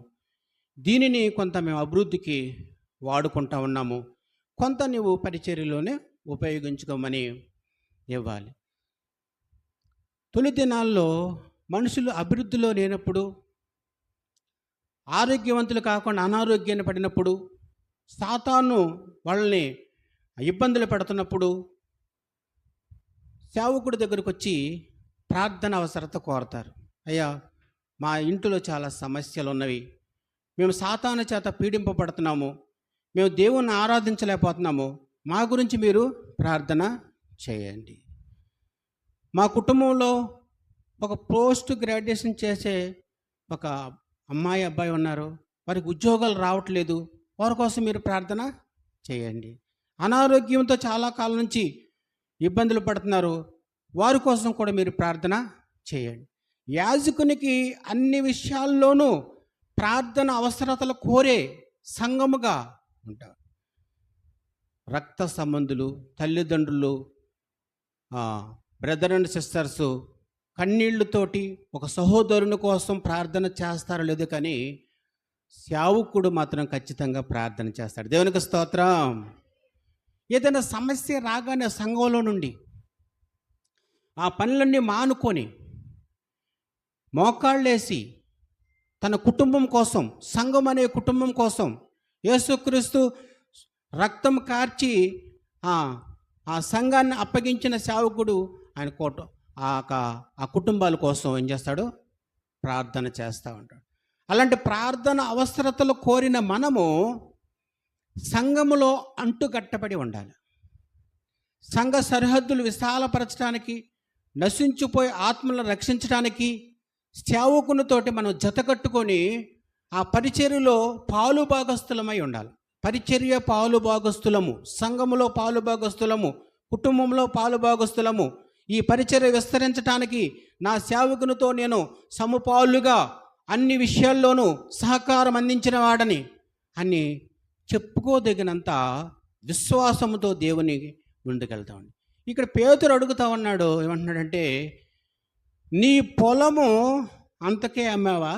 దీనిని కొంత మేము అభివృద్ధికి వాడుకుంటా ఉన్నాము, కొంత నువ్వు పరిచర్యలోనే ఉపయోగించుకోమని ఇవ్వాలి. తొలి దినాల్లో మనుషులు అభివృద్ధిలో లేనప్పుడు, ఆరోగ్యవంతులు కాకుండా అనారోగ్యాన్ని పడినప్పుడు, సాతాను వాళ్ళని ఇబ్బందులు పెడుతున్నప్పుడు సేవకుడి దగ్గరకు వచ్చి ప్రార్థన అవసరత కోరతారు. అయ్యా, మా ఇంటిలో చాలా సమస్యలు ఉన్నవి, మేము సాతాను చేత పీడింపబడుతున్నాము, మేము దేవుణ్ణి ఆరాధించలేకపోతున్నాము, మా గురించి మీరు ప్రార్థన చేయండి. మా కుటుంబంలో ఒక పోస్ట్ గ్రాడ్యుయేషన్ చేసే ఒక అమ్మాయి అబ్బాయి ఉన్నారు, వారికి ఉద్యోగాలు రావట్లేదు, వారి కోసం మీరు ప్రార్థన చేయండి. అనారోగ్యంతో చాలా కాలం నుంచి ఇబ్బందులు పడుతున్నారు, వారి కోసం కూడా మీరు ప్రార్థన చేయండి. యాజకునికి అన్ని విషయాల్లోనూ ప్రార్థన అవసరతలు కోరే సంఘముగా ఉంటారు. రక్త సంబంధులు, తల్లిదండ్రులు, బ్రదర్ అండ్ సిస్టర్స్ కన్నీళ్లతోటి ఒక సహోదరుని కోసం ప్రార్థన చేస్తారో లేదో, కానీ సేవకుడు మాత్రం ఖచ్చితంగా ప్రార్థన చేస్తాడు. దేవునికి స్తోత్రం. ఏదైనా సమస్య రాగానే సంఘంలో నుండి ఆ పనులన్నీ మానుకొని మోకాళ్ళేసి తన కుటుంబం కోసం, సంఘం అనే కుటుంబం కోసం యేసుక్రీస్తు రక్తం కార్చి ఆ సంఘాన్ని అప్పగించిన సేవకుడు ఆయన ఆ కుటుంబాల కోసం ఏం చేస్తాడు? ప్రార్థన చేస్తూ ఉంటాడు. అలాంటి ప్రార్థన అవసరతలు కోరిన మనము సంఘములో అంటుకట్టబడి ఉండాలి. సంఘ సరిహద్దులు విశాలపరచడానికి, నశించిపోయే ఆత్మలను రక్షించడానికి సేవకునితోటి మనం జతకట్టుకొని ఆ పరిచర్యలో పాలు భాగస్థులమై ఉండాలి. పరిచర్య పాలు భాగస్థులము, సంఘములో పాలు భాగస్థులము, కుటుంబంలో పాలు భాగస్థులము. ఈ పరిచర్య విస్తరించడానికి నా సేవకునితో నేను సమపాలుగా అన్ని విషయాల్లోనూ సహకారం అందించిన వాడని అని చెప్పుకోదగినంత విశ్వాసముతో దేవుని ముందుకెళ్తామండి. ఇక్కడ పేతురు అడుగుతా ఉన్నాడు, ఏమంటున్నాడంటే, నీ పొలము అంతకే అమ్మావా?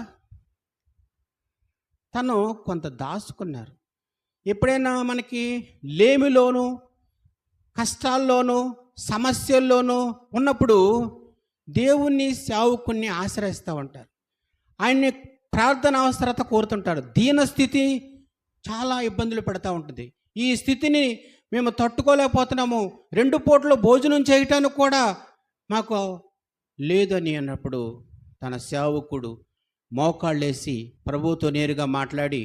తను కొంత దాచుకున్నారు. ఎప్పుడైనా మనకి లేమిలోను, కష్టాల్లోనూ, సమస్యల్లోనూ ఉన్నప్పుడు దేవుణ్ణి, సేవకుణ్ణి ఆశ్రయిస్తూ ఉంటారు. ఆయన్ని ప్రార్థన అవసరత కోరుతుంటారు. దీన స్థితి చాలా ఇబ్బందులు పెడతా ఉంటుంది. ఈ స్థితిని మేము తట్టుకోలేకపోతున్నాము, 2 పూటలు భోజనం చేయటానికి కూడా మాకు లేదని అన్నప్పుడు తన సేవకుడు మోకాళ్ళేసి ప్రభువుతో నేరుగా మాట్లాడి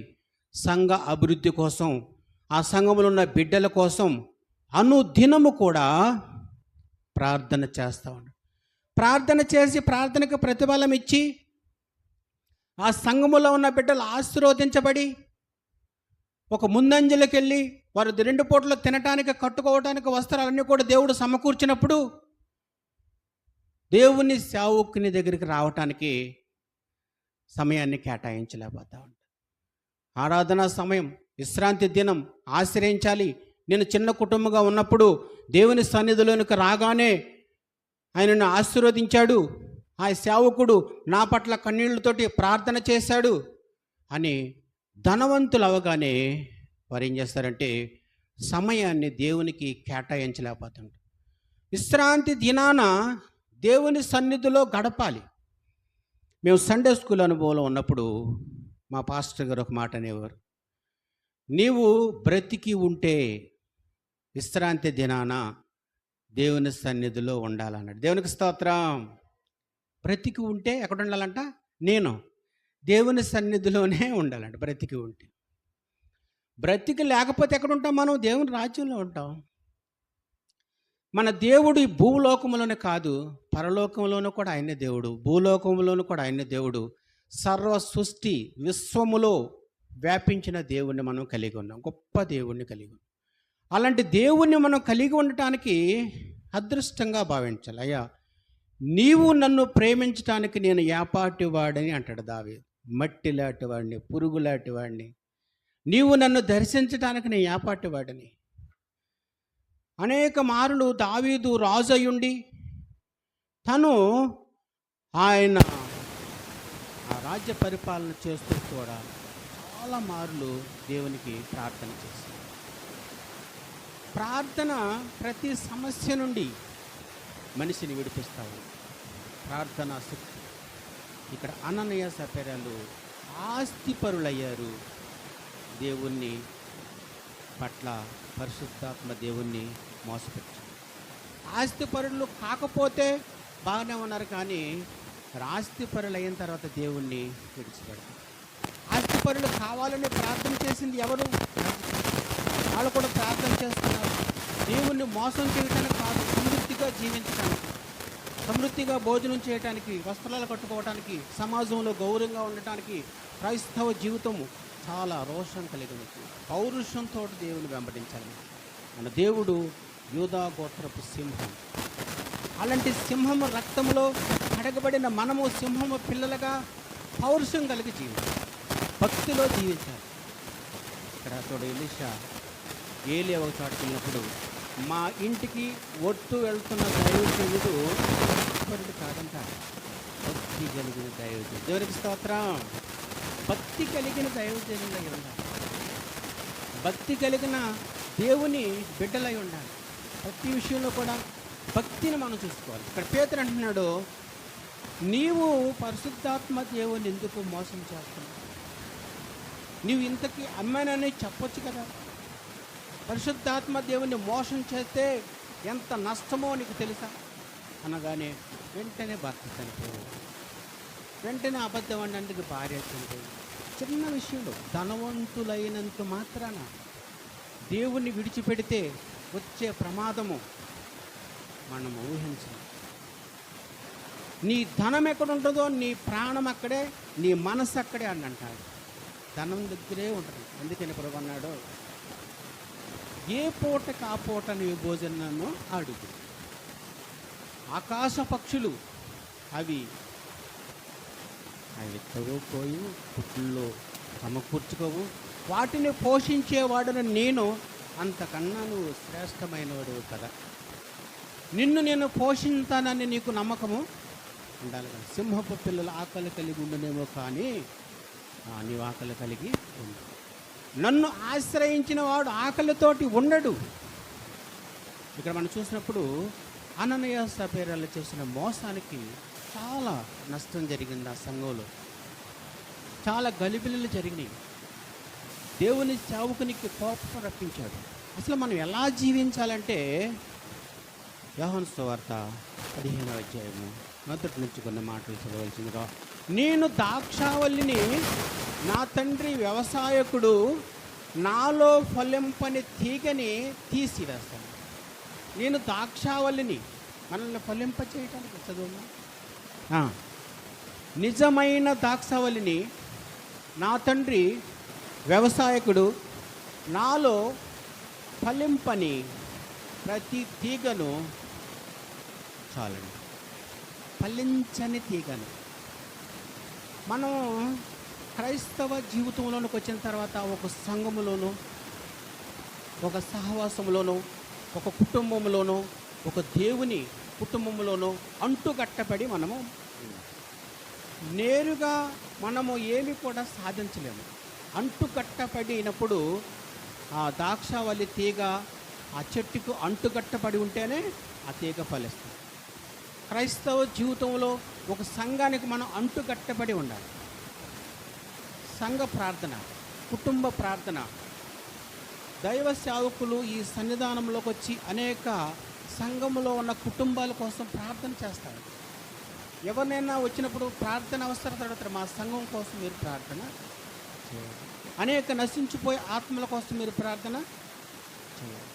సంఘ అభివృద్ధి కోసం, ఆ సంఘంలో ఉన్న బిడ్డల కోసం అనుదినము కూడా ప్రార్థన చేస్తూ ఉన్నాడు. ప్రార్థన చేసి ప్రార్థనకు ప్రతిఫలం ఇచ్చి ఆ సంఘములో ఉన్న బిడ్డలు ఆశీర్వదించబడి ఒక ముందంజలకు వెళ్ళి వారు 2 పూటలు తినటానికి, కట్టుకోవటానికి వస్త్రాలన్నీ కూడా దేవుడు సమకూర్చినప్పుడు దేవుని సేవకుని దగ్గరికి రావటానికి సమయాన్ని కేటాయించలేకపోతా ఉంటాడు. ఆరాధనా సమయం, విశ్రాంతి దినం ఆశ్రయించాలి. నేను చిన్న కుటుంబంగా ఉన్నప్పుడు దేవుని సన్నిధిలోనికి రాగానే ఆయనను ఆశీర్వదించాడు, ఆ సేవకుడు నా పట్ల కన్నీళ్లతోటి ప్రార్థన చేశాడు అని ధనవంతులు అవగానే వారు ఏం చేస్తారంటే సమయాన్ని దేవునికి కేటాయించలేకపోతాడు. విశ్రాంతి దినాన దేవుని సన్నిధిలో గడపాలి. మేము సండే స్కూల్ అనుభవంలో ఉన్నప్పుడు మా పాస్టర్ గారు ఒక మాట అనేవారు, నీవు బ్రతికి ఉంటే విశ్రాంతి దినాన దేవుని సన్నిధిలో ఉండాలన్నాడు. దేవునికి స్తోత్రం. బ్రతికి ఉంటే ఎక్కడ ఉండాలంట? నేను దేవుని సన్నిధిలోనే ఉండాలంట బ్రతికి ఉంటే. బ్రతికి లేకపోతే ఎక్కడ ఉంటాం? మనం దేవుని రాజ్యంలో ఉంటాం. మన దేవుడు ఈ భూలోకంలోనే కాదు, పరలోకంలోనూ కూడా ఆయనే దేవుడు, భూలోకంలోనూ కూడా ఆయనే దేవుడు. సర్వ సృష్టి విశ్వములో వ్యాపించిన దేవుణ్ణి మనం కలిగి ఉన్నాం, గొప్ప దేవుణ్ణి కలిగి ఉన్నాం. అలాంటి దేవుణ్ణి మనం కలిగి ఉండటానికి అదృష్టంగా భావించాలి. అయ్యా, నీవు నన్ను ప్రేమించటానికి నేను యాపాటి వాడని అంటాడు దావీదు. మట్టి లాంటి వాడిని, పురుగు లాంటి వాడిని, నీవు నన్ను దర్శించటానికి నేను యాపాటి వాడిని. అనేక మారులు దావీదు రాజు అయ్యుండి తను ఆయన ఆ రాజ్య పరిపాలన చేస్తూ కూడా చాలా మార్లు దేవునికి ప్రార్థన చేశాడు. ప్రార్థన ప్రతి సమస్య నుండి మనిషిని విడిపిస్తావు. ప్రార్థన శక్తి. ఇక్కడ అననీయ సపెరాలు ఆస్తిపరులయ్యారు. దేవుణ్ణి పట్ల పరిశుద్ధాత్మ దేవుణ్ణి మోసపెట్టారు. ఆస్తిపరులు కాకపోతే బాగానే ఉన్నారు, కానీ ఆస్తిపరులు అయిన తర్వాత దేవుణ్ణి విడిచిపెడతారు. ఆస్తిపరులు కావాలని ప్రార్థన చేసింది ఎవరు? వాళ్ళు కూడా ప్రార్థన చేస్తున్నారు. దేవుణ్ణి మోసం చేయడానికి కాదు, సమృద్ధిగా జీవించడానికి, సమృద్ధిగా భోజనం చేయడానికి, వస్త్రాలు కట్టుకోవడానికి, సమాజంలో గౌరవంగా ఉండటానికి క్రైస్తవ జీవితము చాలా రోషం కలిగి ఉంటుంది. పౌరుషంతో దేవుని వెంబడించాలి. మన దేవుడు యూదా గోత్రపు సింహం. అలాంటి సింహము రక్తంలో కడగబడిన మనము సింహము పిల్లలుగా పౌరుషం కలిగి జీవించాలి, భక్తిలో జీవించాలి. ఇక్కడ తోడు ఎలీషా ఏలియా ఒక చోటుకి వెళ్ళినప్పుడు, మా ఇంటికి ఒట్టు వెళ్తున్న దైవజనుడు ఈశ్వరుడు కాదంట, భక్తి కలిగిన దైవజనుడు. దేవునికి స్తోత్రం. భక్తి కలిగిన దైవజనులై ఉండాలి, భక్తి కలిగిన దేవుని బిడ్డలై ఉండాలి. ప్రతి విషయంలో కూడా భక్తిని మనం చూసుకోవాలి. ఇక్కడ పేతురు అంటున్నాడు, నీవు పరిశుద్ధాత్మ దేవుని ఎందుకు మోసం చేస్తున్నావు? నీవు ఇంతకీ అమ్మానని చెప్పొచ్చు కదా. పరిశుద్ధాత్మ దేవుని మోసం చేస్తే ఎంత నష్టమో నీకు తెలుసా అనగానే వెంటనే భర్త చనిపోయాడు, వెంటనే అబద్ధం అనడానికి భార్య చనిపోయింది. చిన్న విషయంలో ధనవంతులైనంత మాత్రాన దేవుణ్ణి విడిచిపెడితే వచ్చే ప్రమాదము మనం ఊహించాలి. నీ ధనం ఎక్కడుంటుందో నీ ప్రాణం అక్కడే, నీ మనసు అక్కడే అని అంటాడు. ధనం దగ్గరే ఉంటుంది. అందుకని ప్రభు అన్నాడు, ఏ పూటకి ఆ పూట నీ భోజనాన్ని అడుగు. ఆకాశ పక్షులు అవి తవ్వుకోవు, పుట్టుల్లో సమకూర్చుకోవు, వాటిని పోషించేవాడును నేను, అంతకన్నా నువ్వు శ్రేష్టమైనవాడు కదా. నిన్ను నేను పోషించానని నీకు నమ్మకము ఉండాలి కదా. సింహపు పిల్లలు ఆకలి కలిగి ఉండునేమో, కానీ నీవు ఆకలి కలిగి ఉండు. నన్ను ఆశ్రయించిన వాడు ఆకలితోటి ఉండడు. ఇక్కడ మనం చూసినప్పుడు అననీయ సపెరాలు చేసిన మోసానికి చాలా నష్టం జరిగింది. ఆ సంఘంలో చాలా గలిబిలిలు జరిగినాయి. దేవుని సేవకునికి కోపం రప్పించాడు. అసలు మనం ఎలా జీవించాలంటే, యోహాను సువార్త 15వ అధ్యాయము మొదటి నుంచి కొన్ని మాటలు చదవలసిందిగా. నేను ద్రాక్షావల్లిని, నా తండ్రి వ్యవసాయకుడు, నాలో ఫలింపని తీగని తీసివేస్తాను. నేను ద్రాక్షావల్లిని, మనల్ని ఫలింప చేయటానికి చదువు. నిజమైన ద్రాక్షావల్లిని, నా తండ్రి వ్యవసాయకుడు, నాలో ఫలింపని ప్రతి తీగను చాలండి. ఫలించని తీగను. మనం క్రైస్తవ జీవితంలోనికి వచ్చిన తర్వాత ఒక సంఘములోనూ, ఒక సహవాసంలోనూ, ఒక కుటుంబంలోనూ, ఒక దేవుని కుటుంబంలోనూ అంటుగట్టబడి మనము నేరుగా మనము ఏమి కూడా సాధించలేము. అంటుకట్టబడినప్పుడు ఆ ద్రాక్షావల్లి తీగ ఆ చెట్టుకు అంటుకట్టబడి ఉంటేనే ఆ తీగ ఫలిస్తుంది. క్రైస్తవ జీవితంలో ఒక సంఘానికి మనం అంటుకట్టబడి ఉండాలి. సంఘ ప్రార్థన, కుటుంబ ప్రార్థన. దైవ సేవకులు ఈ సన్నిధానంలోకి వచ్చి అనేక సంఘంలో ఉన్న కుటుంబాల కోసం ప్రార్థన చేస్తారు. ఎవరినైనా వచ్చినప్పుడు ప్రార్థన అవసరం అడుగుతారు, మా సంఘం కోసం మీరు ప్రార్థన చేయాలి. అనేక నశించిపోయే ఆత్మల కోసం మీరు ప్రార్థన చేయాలి.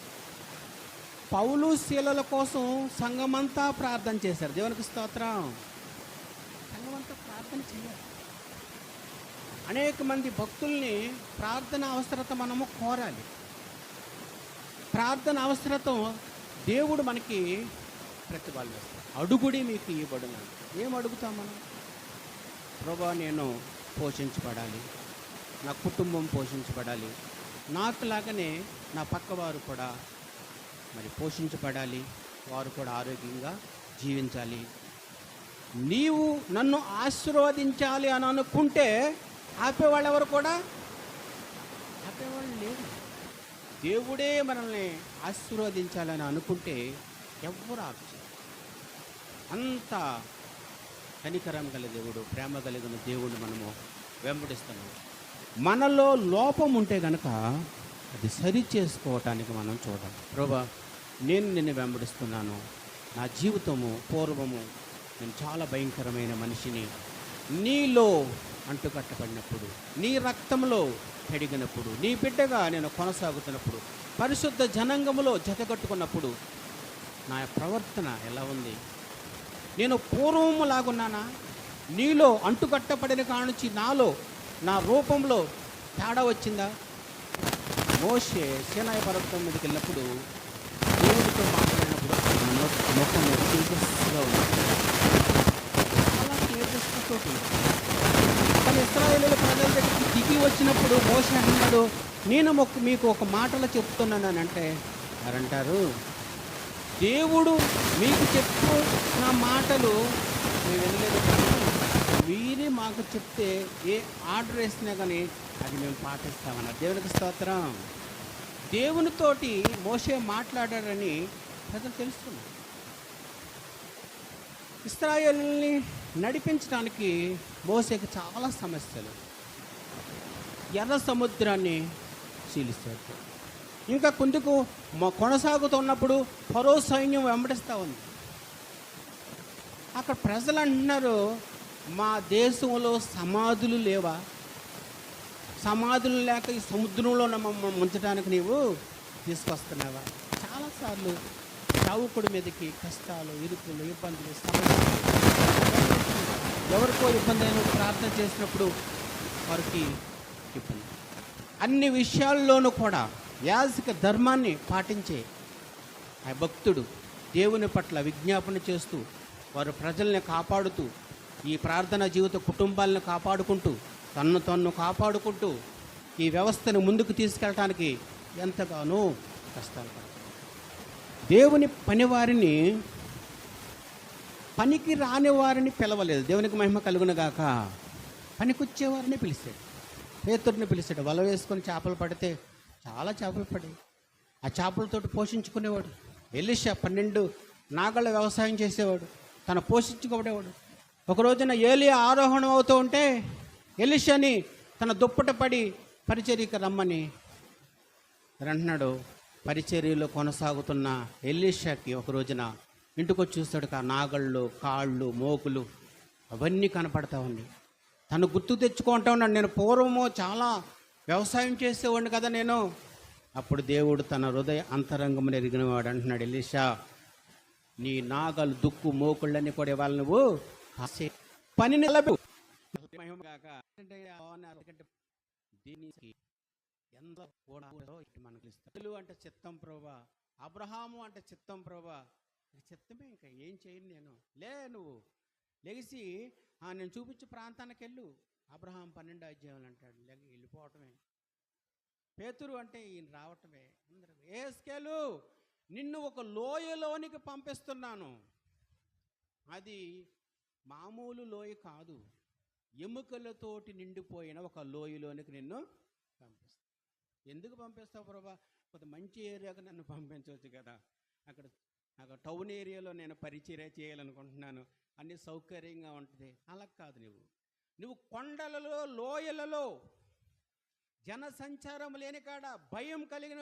పౌలు శీలల కోసం సంఘమంతా ప్రార్థన చేశారు. దేవునికి స్తోత్రం. సంఘమంతా ప్రార్థన చేయాలి. అనేక మంది భక్తుల్ని ప్రార్థన అవసరత మనము కోరాలి. ప్రార్థన అవసరత దేవుడు మనకి ప్రతిఫలం ఇస్తాడు. అడుగుడి మీకు ఇవ్వబడును. ఏం అడుగుతాం మనం? ప్రభువా, నేను పోషించబడాలి, నా కుటుంబం పోషించబడాలి, నాకులాగానే నా పక్కవారు కూడా మరి పోషించబడాలి, వారు కూడా ఆరోగ్యంగా జీవించాలి. నీవు నన్ను ఆశీర్వదించాలి అని అనుకుంటే ఆపేవాళ్ళు ఎవరు కూడా ఆపేవాళ్ళు లేదు. దేవుడే మనల్ని ఆశీర్వదించాలని అనుకుంటే ఎవరు ఆపేవారు? అంత కనికరం గల దేవుడు, ప్రేమ కలిగిన దేవుడు మనము వెంబడిస్తున్నాం. మనలో లోపం ఉంటే కనుక అది సరి చేసుకోవటానికి మనం చూడాలి. ప్రభువా, నేను నిన్ను వెంబడిస్తున్నాను, నా జీవితము పూర్వము నేను చాలా భయంకరమైన మనిషిని, నీలో అంటుకట్టబడినప్పుడు, నీ రక్తంలో కడిగినప్పుడు, నీ బిడ్డగా నేను కొనసాగుతున్నప్పుడు, పరిశుద్ధ జనాంగములో జతకట్టుకున్నప్పుడు నా ప్రవర్తన ఎలా ఉంది? నేను పూర్వము లాగున్నానా? నీలో అంటుకట్టబడిన కానుంచి నాలో, నా రూపంలో తేడా వచ్చిందా? మోషే సీనాయి పర్వతం మీదకి వెళ్ళినప్పుడు దేవుడితో మాట్లాడినప్పుడు ముఖం తేజస్సుగా ఉంది, చాలా తేజస్సుతో ఉంది. కానీ ఇశ్రాయేలు ప్రజల దగ్గరికి దిగి వచ్చినప్పుడు మోషే అన్నాడు, నేను మీకు ఒక మాటలు చెప్తున్నానంటే వారంటారు, దేవుడు మీకు చెప్తున్న మాటలు మేము వినలేదు, మీరే మాకు చెప్తే ఏ ఆర్డర్ వేసినా కానీ అది మేము పాటిస్తామన్నారు. దేవునికి స్తోత్రం. దేవునితోటి మోషే మాట్లాడారని ప్రజలు తెలుసుకున్నారు. ఇశ్రాయేలుని నడిపించడానికి మోషేకి చాలా సమస్యలు. ఎర్ర సముద్రాన్ని చీలిస్తాడు. ఇంకా కొందుకు కొనసాగుతున్నప్పుడు ఫరో సైన్యం వెంబడిస్తూ ఉంది. అక్కడ ప్రజలు అంటున్నారు, మా దేశంలో సమాధులు లేవా? సమాధులు లేక ఈ సముద్రంలో మమ్మల్ని ముంచడానికి నీవు తీసుకొస్తున్నావా? చాలాసార్లు చావుకుడి మీదకి కష్టాలు, ఇరుకులు, ఇబ్బందులు, సమస్యలు, ఎవరికో ఇబ్బంది అయిన ప్రార్థన చేసినప్పుడు వారికి ఇబ్బంది. అన్ని విషయాల్లోనూ కూడా యాజక ధర్మాన్ని పాటించే ఆ భక్తుడు దేవుని పట్ల విజ్ఞాపన చేస్తూ, వారు ప్రజల్ని కాపాడుతూ, ఈ ప్రార్థనా జీవిత కుటుంబాలను కాపాడుకుంటూ, తన్ను కాపాడుకుంటూ ఈ వ్యవస్థను ముందుకు తీసుకెళ్ళటానికి ఎంతగానో కష్టాలు పడతారు. దేవుని పనివారిని, పనికి రాని వారిని పిలవలేదు. దేవునికి మహిమ కలుగునుగాక. పనికొచ్చేవారిని పిలిచాడు. పేతురుని పిలిచాడు. వల వేసుకొని చేపలు పడితే చాలా చేపలు పడి ఆ చేపలతోటి పోషించుకునేవాడు. ఎలీషా 12 నాగళ్ళ వ్యవసాయం చేసేవాడు, తను పోషించుకోబడేవాడు. ఒక రోజున ఏలియా ఆరోహణం అవుతూ ఉంటే ఎలీషాని తన దుప్పట పడి పరిచర్యకి రమ్మని అంటున్నాడు. పరిచర్యలో కొనసాగుతున్న ఎలీషాకి ఒక రోజున ఇంటికొచ్చి చూస్తాడు, ఆ నాగళ్ళు, కాళ్ళు, మోకులు అవన్నీ కనపడతా ఉన్నాయి. తను గుర్తు తెచ్చుకుంటా ఉన్నాడు, నేను పూర్వము చాలా వ్యవసాయం చేసేవాడిని కదా నేను. అప్పుడు దేవుడు తన హృదయ అంతరంగమును ఎరిగినవాడు అంటున్నాడు, ఎలీషా, నీ నాగలు, దుక్కు, మోకుళ్ళన్నీ కూడా ఇవాళ నువ్వు పని నిలబెట్టు. దీనికి ఎంత కూడా మనకు ఇస్తాడు అంటే చిత్తం ప్రభా, అబ్రహాము అంటే చిత్తం ప్రభా, చిత్తమే, ఇంకా ఏం చేయను నేను. నువ్వు లెగిసి నేను చూపించే ప్రాంతానికి వెళ్ళు. అబ్రహాం 12 అధ్యాయాలు అంటాడు, వెళ్ళిపోవటమే. పేతురు అంటే ఈయన రావటమే. అందరూ ఏస్కేలు, నిన్ను ఒక లోయలోనికి పంపిస్తున్నాను. అది మామూలు లోయ కాదు, ఎముకలతోటి నిండిపోయిన ఒక లోయలోనికి నిన్ను పంపిస్తాను. ఎందుకు పంపిస్తావు ప్రభా? కొంత మంచి ఏరియాకు నన్ను పంపించవచ్చు కదా. అక్కడ టౌన్ ఏరియాలో నేను పరిచర్య చేయాలనుకుంటున్నాను, అన్ని సౌకర్యంగా ఉంటుంది. అలా కాదు, నువ్వు కొండలలో, లోయలలో, జన సంచారం లేని కాడ, భయం కలిగిన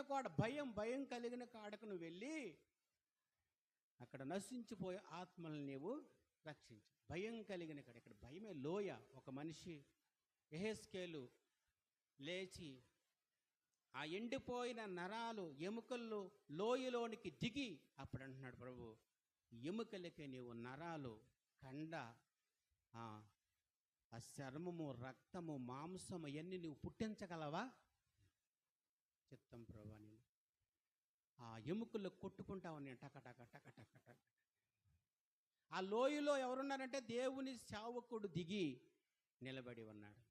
కాడకు నువ్వు వెళ్ళి అక్కడ నశించిపోయే ఆత్మలను నీవు రక్షించు. భయం కలిగిన కాడ, ఇక్కడ భయమే లోయ. ఒక మనిషి యెహెజ్కేలు లేచి ఆ ఎండిపోయిన నరాలు ఎముకల్లో లోయలోనికి దిగి అప్పుడు అంటున్నాడు ప్రభు, ఎముకలకి నీవు నరాలు, కండ, ఆ ఆ చర్మము, రక్తము, మాంసము ఇవన్నీ నువ్వు పుట్టించగలవా? చిత్తం ప్రభు. నేను ఆ ఎముకల్లో కొట్టుకుంటా ఉన్నాను, టక టక టక టక టక. ఆ లోయలో ఎవరున్నారంటే దేవుని సేవకుడు దిగి నిలబడి ఉన్నాడు.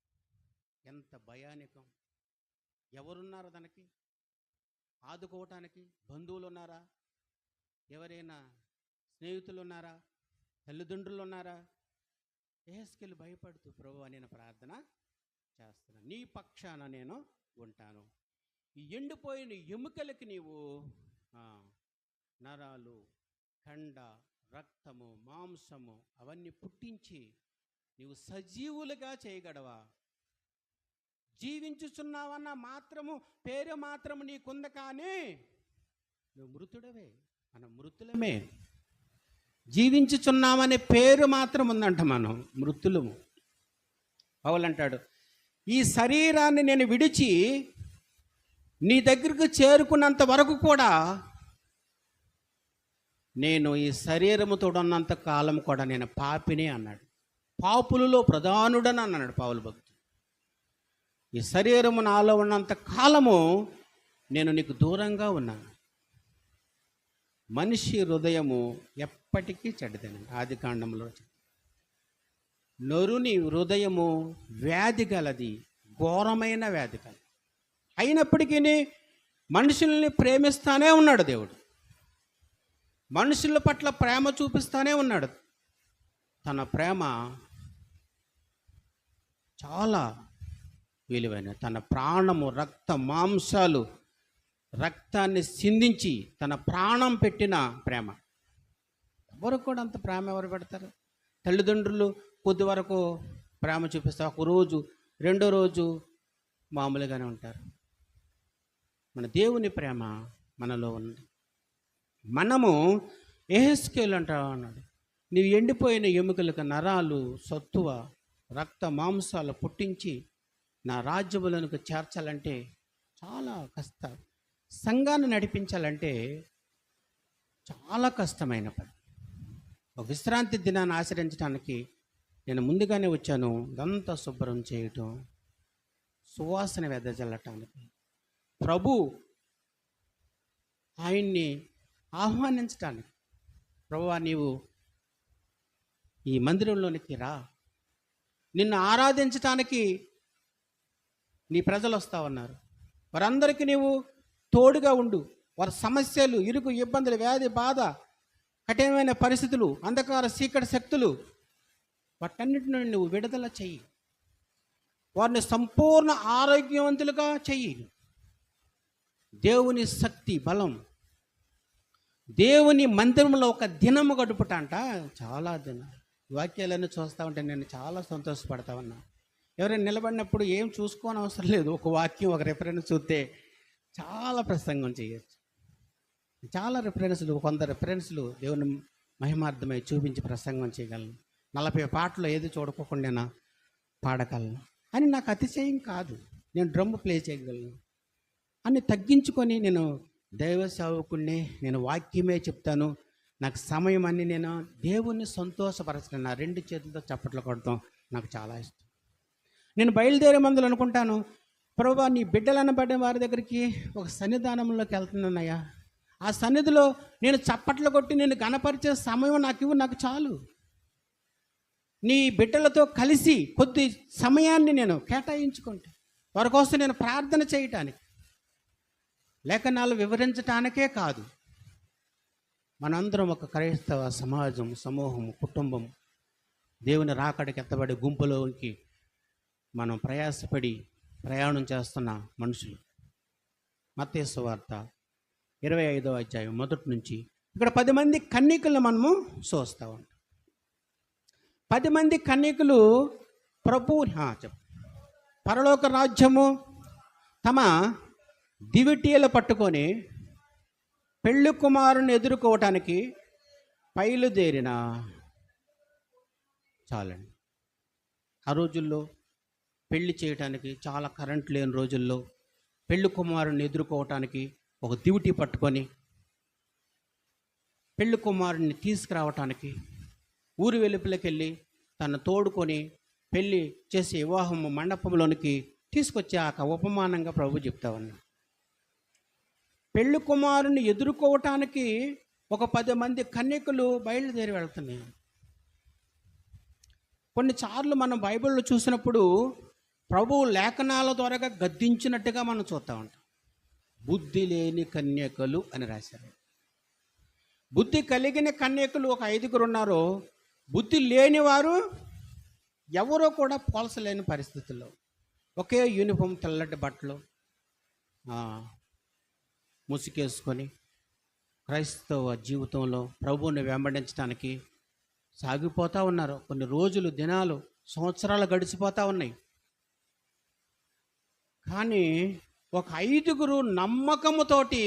ఎంత భయానకం! ఎవరున్నారు దానికి ఆదుకోవటానికి? బంధువులు ఉన్నారా? ఎవరైనా స్నేహితులు ఉన్నారా? తల్లిదండ్రులు ఉన్నారా? యెహెజ్కేలు భయపడుతూ, ప్రభువా నేను ప్రార్థన చేస్తున్నాను, నీ పక్షాన నేను ఉంటాను. ఈ ఎండిపోయిన ఎముకలకి నీవు నరాలు, కండ, రక్తము, మాంసము అవన్నీ పుట్టించి నీవు సజీవులుగా చేయగలవా? జీవించుచున్నావన్న మాత్రము, పేరు మాత్రము నీకుంది, కానీ నువ్వు మృతుడవే. మనం మృతులమే. జీవించుచున్నామనే పేరు మాత్రం ఉందంట, మనం మృతులము. పౌలు అంటాడు, ఈ శరీరాన్ని నేను విడిచి నీ దగ్గరకు చేరుకున్నంత వరకు కూడా నేను ఈ శరీరముతో ఉన్నంత కాలం కూడా నేను పాపిని అన్నాడు. పాపులలో ప్రధానుడని అన్నాడు పౌలు భక్తుడు. ఈ శరీరము నాలో ఉన్నంత కాలము నేను నీకు దూరంగా ఉన్నాను. మనిషి హృదయము ఎప్పటికీ చెడ్డదేనండి. ఆదికాండంలో నరుని హృదయము వ్యాధి గలది, ఘోరమైన వ్యాధి గలది. అయినప్పటికీ మనుషుల్ని ప్రేమిస్తానే ఉన్నాడు దేవుడు. మనుషుల పట్ల ప్రేమ చూపిస్తానే ఉన్నాడు. తన ప్రేమ చాలా విలువైన, తన ప్రాణము, రక్త మాంసాలు, రక్తాన్ని సిందించి తన ప్రాణం పెట్టిన ప్రేమ. ఎవరు కూడా అంత ప్రేమ ఎవరు పెడతారు? తల్లిదండ్రులు కొద్ది వరకు ప్రేమ చూపిస్తారు, ఒక రోజు, రెండో రోజు మామూలుగానే ఉంటారు. మన దేవుని ప్రేమ మనలో ఉంది. మనము యెహెజ్కేలు అన్నాడు, నీవు ఎండిపోయిన ఎముకలకు నరాలు, సత్తువ, రక్త మాంసాలు పుట్టించి నా రాజ్యములకు చేర్చాలంటే చాలా కష్టం. సంఘాన్ని నడిపించాలంటే చాలా కష్టమైన పని. ఒక విశ్రాంతి దినాన్ని ఆచరించడానికి నేను ముందుగానే వచ్చాను. ఇదంతా శుభ్రం చేయటం, సువాసన వెదజల్లటానికి, ప్రభు ఆయన్ని ఆహ్వానించటానికి. ప్రభువా నీవు ఈ మందిరంలోనికి రా, నిన్ను ఆరాధించటానికి నీ ప్రజలు వస్తావన్నారు. వారందరికీ నీవు తోడుగా ఉండు. వారి సమస్యలు, ఇరుకు, ఇబ్బందులు, వ్యాధి, బాధ, కఠినమైన పరిస్థితులు, అంధకార చీకటి శక్తులు, వాటన్నిటి నుండి నువ్వు విడుదల చెయ్యి. వారిని సంపూర్ణ ఆరోగ్యవంతులుగా చెయ్యి. దేవుని శక్తి, బలం, దేవుని మందిరంలో ఒక దినము గడుపుట అంట చాలా దినం. వాక్యాలన్నీ చూస్తూ ఉంటే నేను చాలా సంతోషపడతా ఉన్నా. ఎవరైనా నిలబడినప్పుడు ఏం చూసుకోని అవసరం లేదు, ఒక వాక్యం, ఒక రెఫరెన్స్ చూస్తే చాలా ప్రసంగం చేయొచ్చు. చాలా రెఫరెన్స్లు, కొంత రెఫరెన్స్లు దేవుని మహిమార్థమై చూపించి ప్రసంగం చేయగలను. 40 పాటలు ఏది చూడకోకుండా పాడగలను అని నాకు అతిశయం కాదు. నేను డ్రమ్ ప్లే చేయగలను అని తగ్గించుకొని నేను దైవ సేవకుడిని, నేను వాక్యమే చెప్తాను, నాకు సమయం అన్ని నేను దేవుణ్ణి సంతోషపరచను. నా 2 చేతులతో చప్పట్లు కొడతాం నాకు చాలా ఇష్టం. నేను బయలుదేరే మందులు అనుకుంటాను, ప్రభువా నీ బిడ్డలు అనబడిన వారి దగ్గరికి ఒక సన్నిధానంలోకి వెళ్తున్నానయ్యా, ఆ సన్నిధిలో నేను చప్పట్లు కొట్టి నేను గణపరిచే సమయం నాకు చాలు. నీ బిడ్డలతో కలిసి కొద్ది సమయాన్ని నేను కేటాయించుకుంటే వారి కోసం నేను ప్రార్థన చేయటానికి, లేఖనాలు వివరించటానికే కాదు, మనందరం ఒక క్రైస్తవ సమాజం, సమూహం, కుటుంబం, దేవుని రాకడికి ఎత్తబడి గుంపులోకి మనం ప్రయాసపడి ప్రయాణం చేస్తున్న మనుషులు. మత్తయి సువార్త 25వ అధ్యాయం మొదటి నుంచి ఇక్కడ 10 మంది కన్యకలను మనము చూస్తూ ఉంటాం. 10 మంది కన్యకలు పరలోక రాజ్యము తమ దివిటీలు పట్టుకొని పెళ్లి కుమారుని ఎదుర్కోవటానికి బయలుదేరిన. చాలండి. ఆ రోజుల్లో పెళ్లి చేయటానికి చాలా కరెంట్ లేని రోజుల్లో పెళ్లి కుమారుని ఎదుర్కోవటానికి ఒక దివిటి పట్టుకొని పెళ్లి కుమారుని తీసుకురావటానికి ఊరి వెలుపలికి వెళ్ళి తను తోడుకొని పెళ్లి చేసే వివాహం మండపంలోనికి తీసుకొచ్చాక ఉపమానంగా ప్రభు చెప్తా ఉన్నాడు. పెళ్లి కుమారుని ఎదుర్కోవటానికి ఒక 10 మంది కన్యకులు బయలుదేరి వెళ్తున్నాయి. కొన్నిసార్లు మనం బైబిల్లో చూసినప్పుడు ప్రభువు లేఖనాల ద్వారా గద్దించినట్టుగా మనం చూస్తూ ఉంటాం. బుద్ధి లేని కన్యకలు అని రాశారు. బుద్ధి కలిగిన కన్యకులు ఒక 5గురు ఉన్నారు. బుద్ధి లేని వారు ఎవరో కూడా పోల్చలేని పరిస్థితుల్లో ఒకే యూనిఫామ్ తెల్లటి బట్టలు ముసుకేసుకొని క్రైస్తవ జీవితంలో ప్రభువుని వెంబడించడానికి సాగిపోతూ ఉన్నారు. కొన్ని రోజులు, దినాలు, సంవత్సరాలు గడిచిపోతూ ఉన్నాయి. కానీ ఒక 5గురు నమ్మకముతోటి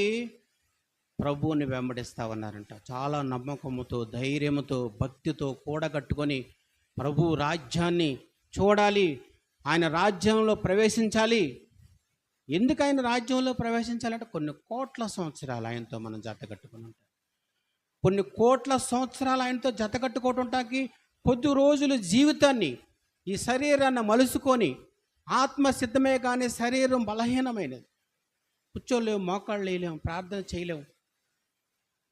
ప్రభువుని వెంబడిస్తూ ఉన్నారంట. చాలా నమ్మకముతో, ధైర్యముతో, భక్తితో కూడగట్టుకొని ప్రభు రాజ్యాన్ని చూడాలి, ఆయన రాజ్యంలో ప్రవేశించాలి. ఎందుకు ఆయన రాజ్యంలో ప్రవేశించాలంటే కొన్ని కోట్ల సంవత్సరాలు ఆయనతో మనం జతకట్టుకుని ఉంటాం. కొన్ని కోట్ల సంవత్సరాలు ఆయనతో జతకట్టుకోవటానికి కొద్ది రోజుల జీవితాన్ని, ఈ శరీరాన్ని మలుసుకొని, ఆత్మ సిద్ధమే కానీ శరీరం బలహీనమైనది, కూర్చోలేము, మోకాళ్ళు వేయలేము, ప్రార్థన చేయలేము,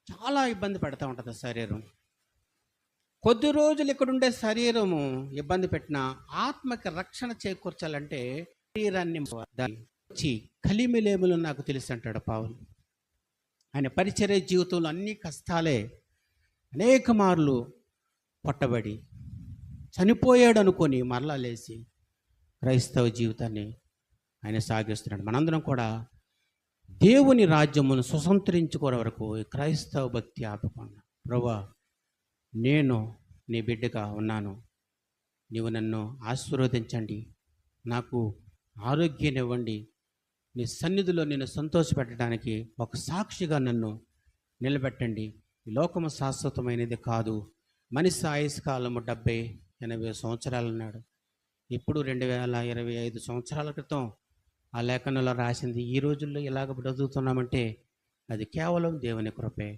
చాలా ఇబ్బంది పెడతా ఉంటుంది శరీరం. కొద్ది రోజులు ఇక్కడుండే శరీరము ఇబ్బంది పెట్టిన ఆత్మకి రక్షణ చేకూర్చాలంటే శరీరాన్ని వచ్చి కలిమిలేములు నాకు తెలుసు అంటాడు పౌలు. ఆయన పరిచర్య జీవితంలో అన్ని కష్టాలే. అనేక మార్లు పట్టబడి చనిపోయాడు అనుకొని మరలా లేచి క్రైస్తవ జీవితాన్ని ఆయన సాగిస్తున్నాడు. మనందరం కూడా దేవుని రాజ్యమును స్వతంత్రించుకోవడం వరకు ఈ క్రైస్తవ భక్తి ఆపకుండా, ప్రభువా నేను నీ బిడ్డగా ఉన్నాను, నీవు నన్ను ఆశీర్వదించండి, నాకు ఆరోగ్యాన్ని ఇవ్వండి, నీ సన్నిధిలో నేను సంతోషపెట్టడానికి ఒక సాక్షిగా నన్ను నిలబెట్టండి. ఈ లోకము శాశ్వతమైనది కాదు. మనిషి ఆయుష్ కాలము 70-80 సంవత్సరాలు అన్నాడు. ఇప్పుడు 2025 సంవత్సరాల క్రితం ఆ లేఖనంలో రాసింది. ఈ రోజుల్లో ఇలాగ బ్రతుకుతున్నామంటే అది కేవలం దేవుని కృపే.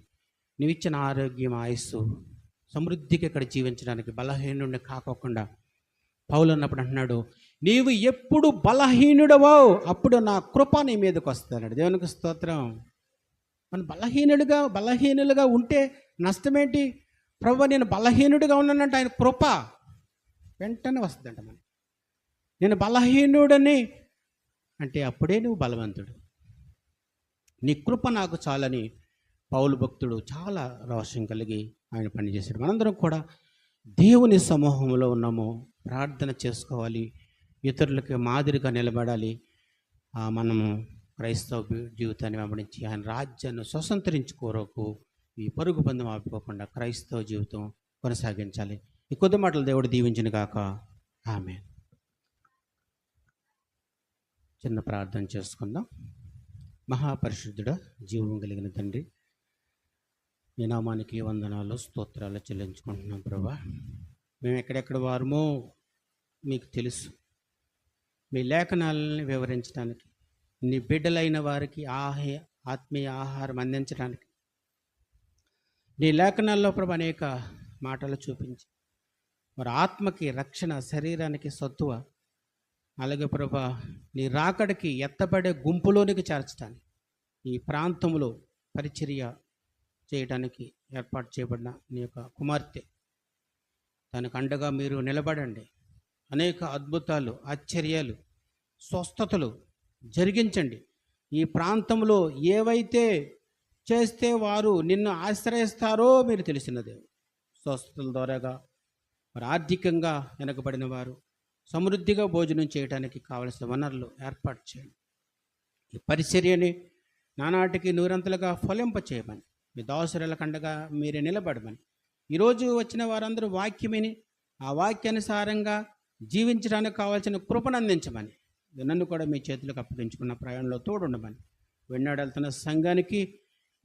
నువ్వు ఇచ్చిన ఆరోగ్యం, ఆయుస్సు, సమృద్ధికి ఇక్కడ జీవించడానికి బలహీనుడిని కాకోకుండా పౌలు అన్నప్పుడు అంటున్నాడు, నీవు ఎప్పుడు బలహీనుడవో అప్పుడు నా కృప నీ మీదకి వస్తాడు. దేవునికి స్తోత్రం. మనం బలహీనులుగా ఉంటే నష్టమేంటి? ప్రభువా నేను బలహీనుడిగా ఉన్నానంటే ఆయన కృప వెంటనే వస్తుందంట. మనం నేను బలహీనుడని అంటే అప్పుడే నువ్వు బలవంతుడు. నీ కృప నాకు చాలని పౌలు భక్తుడు చాలా రోషం కలిగి ఆయన పనిచేశాడు. మనందరం కూడా దేవుని సమూహంలో ఉన్నాము, ప్రార్థన చేసుకోవాలి, ఇతరులకి మాదిరిగా నిలబడాలి. మనము క్రైస్తవ జీవితాన్ని వెంబడించి ఆయన రాజ్యాన్ని స్వతంత్రించుకోరకు ఈ పరుగు బంధం ఆపుకోకుండా క్రైస్తవ జీవితం కొనసాగించాలి. ఈ కొద్ది మాటలు దేవుడు దీవించిన గాక. ఆమేన్. చిన్న ప్రార్థన చేసుకుందాం. మహాపరిశుద్ధుడ, జీవం కలిగిన తండ్రి, నీ నామానికి వందనాలు, స్తోత్రాలు చెల్లించుకుంటున్నాం ప్రభా. మేము ఎక్కడెక్కడ వారమో మీకు తెలుసు. మీ లేఖనాలని వివరించడానికి, నీ బిడ్డలైన వారికి ఆత్మీయ ఆహారం అందించడానికి నీ లేఖనాల్లో ప్రభా అనేక మాటలు చూపించి మరి ఆత్మకి రక్షణ, శరీరానికి సత్తువ, అలాగే ప్రభా నీ రాకడికి ఎత్తబడే గుంపులోనికి చేర్చడానికి ఈ ప్రాంతంలో పరిచర్య చేయడానికి ఏర్పాటు చేయబడిన నీ యొక్క కుమార్తె, తనకు అండగా మీరు నిలబడండి. అనేక అద్భుతాలు, ఆశ్చర్యాలు, స్వస్థతలు జరిగించండి. ఈ ప్రాంతంలో ఏవైతే చేస్తే వారు నిన్ను ఆశ్రయిస్తారో మీరు తెలిసినదే. స్వస్థతల ద్వారాగా మరి ఆర్థికంగా వెనకబడిన వారు సమృద్ధిగా భోజనం చేయడానికి కావలసిన వనరులు ఏర్పాటు చేయండి. ఈ పరిచర్యని నానాటికి నూరంతలుగా ఫలింప చేయమని, మీ దాసురుల కండగా మీరే నిలబడమని, ఈరోజు వచ్చిన వారందరూ వాక్యమిని ఆ వాక్యానుసారంగా జీవించడానికి కావాల్సిన కృపను అందించమని, నన్ను కూడా మీ చేతులకు అప్పగించుకున్న ప్రయాణంలో తోడుండమని, వెన్నాడెళ్తున్న సంఘానికి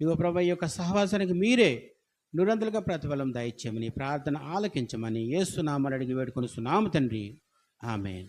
ఇగో ప్రభు యొక్క సహవాసానికి మీరే నూరంతలుగా ప్రతిఫలం దయచేయమని, ప్రార్థన ఆలకించమని యేసు నామమున అడిగి వేడుకొనుచున్నాము తండ్రి. ఆమేన్.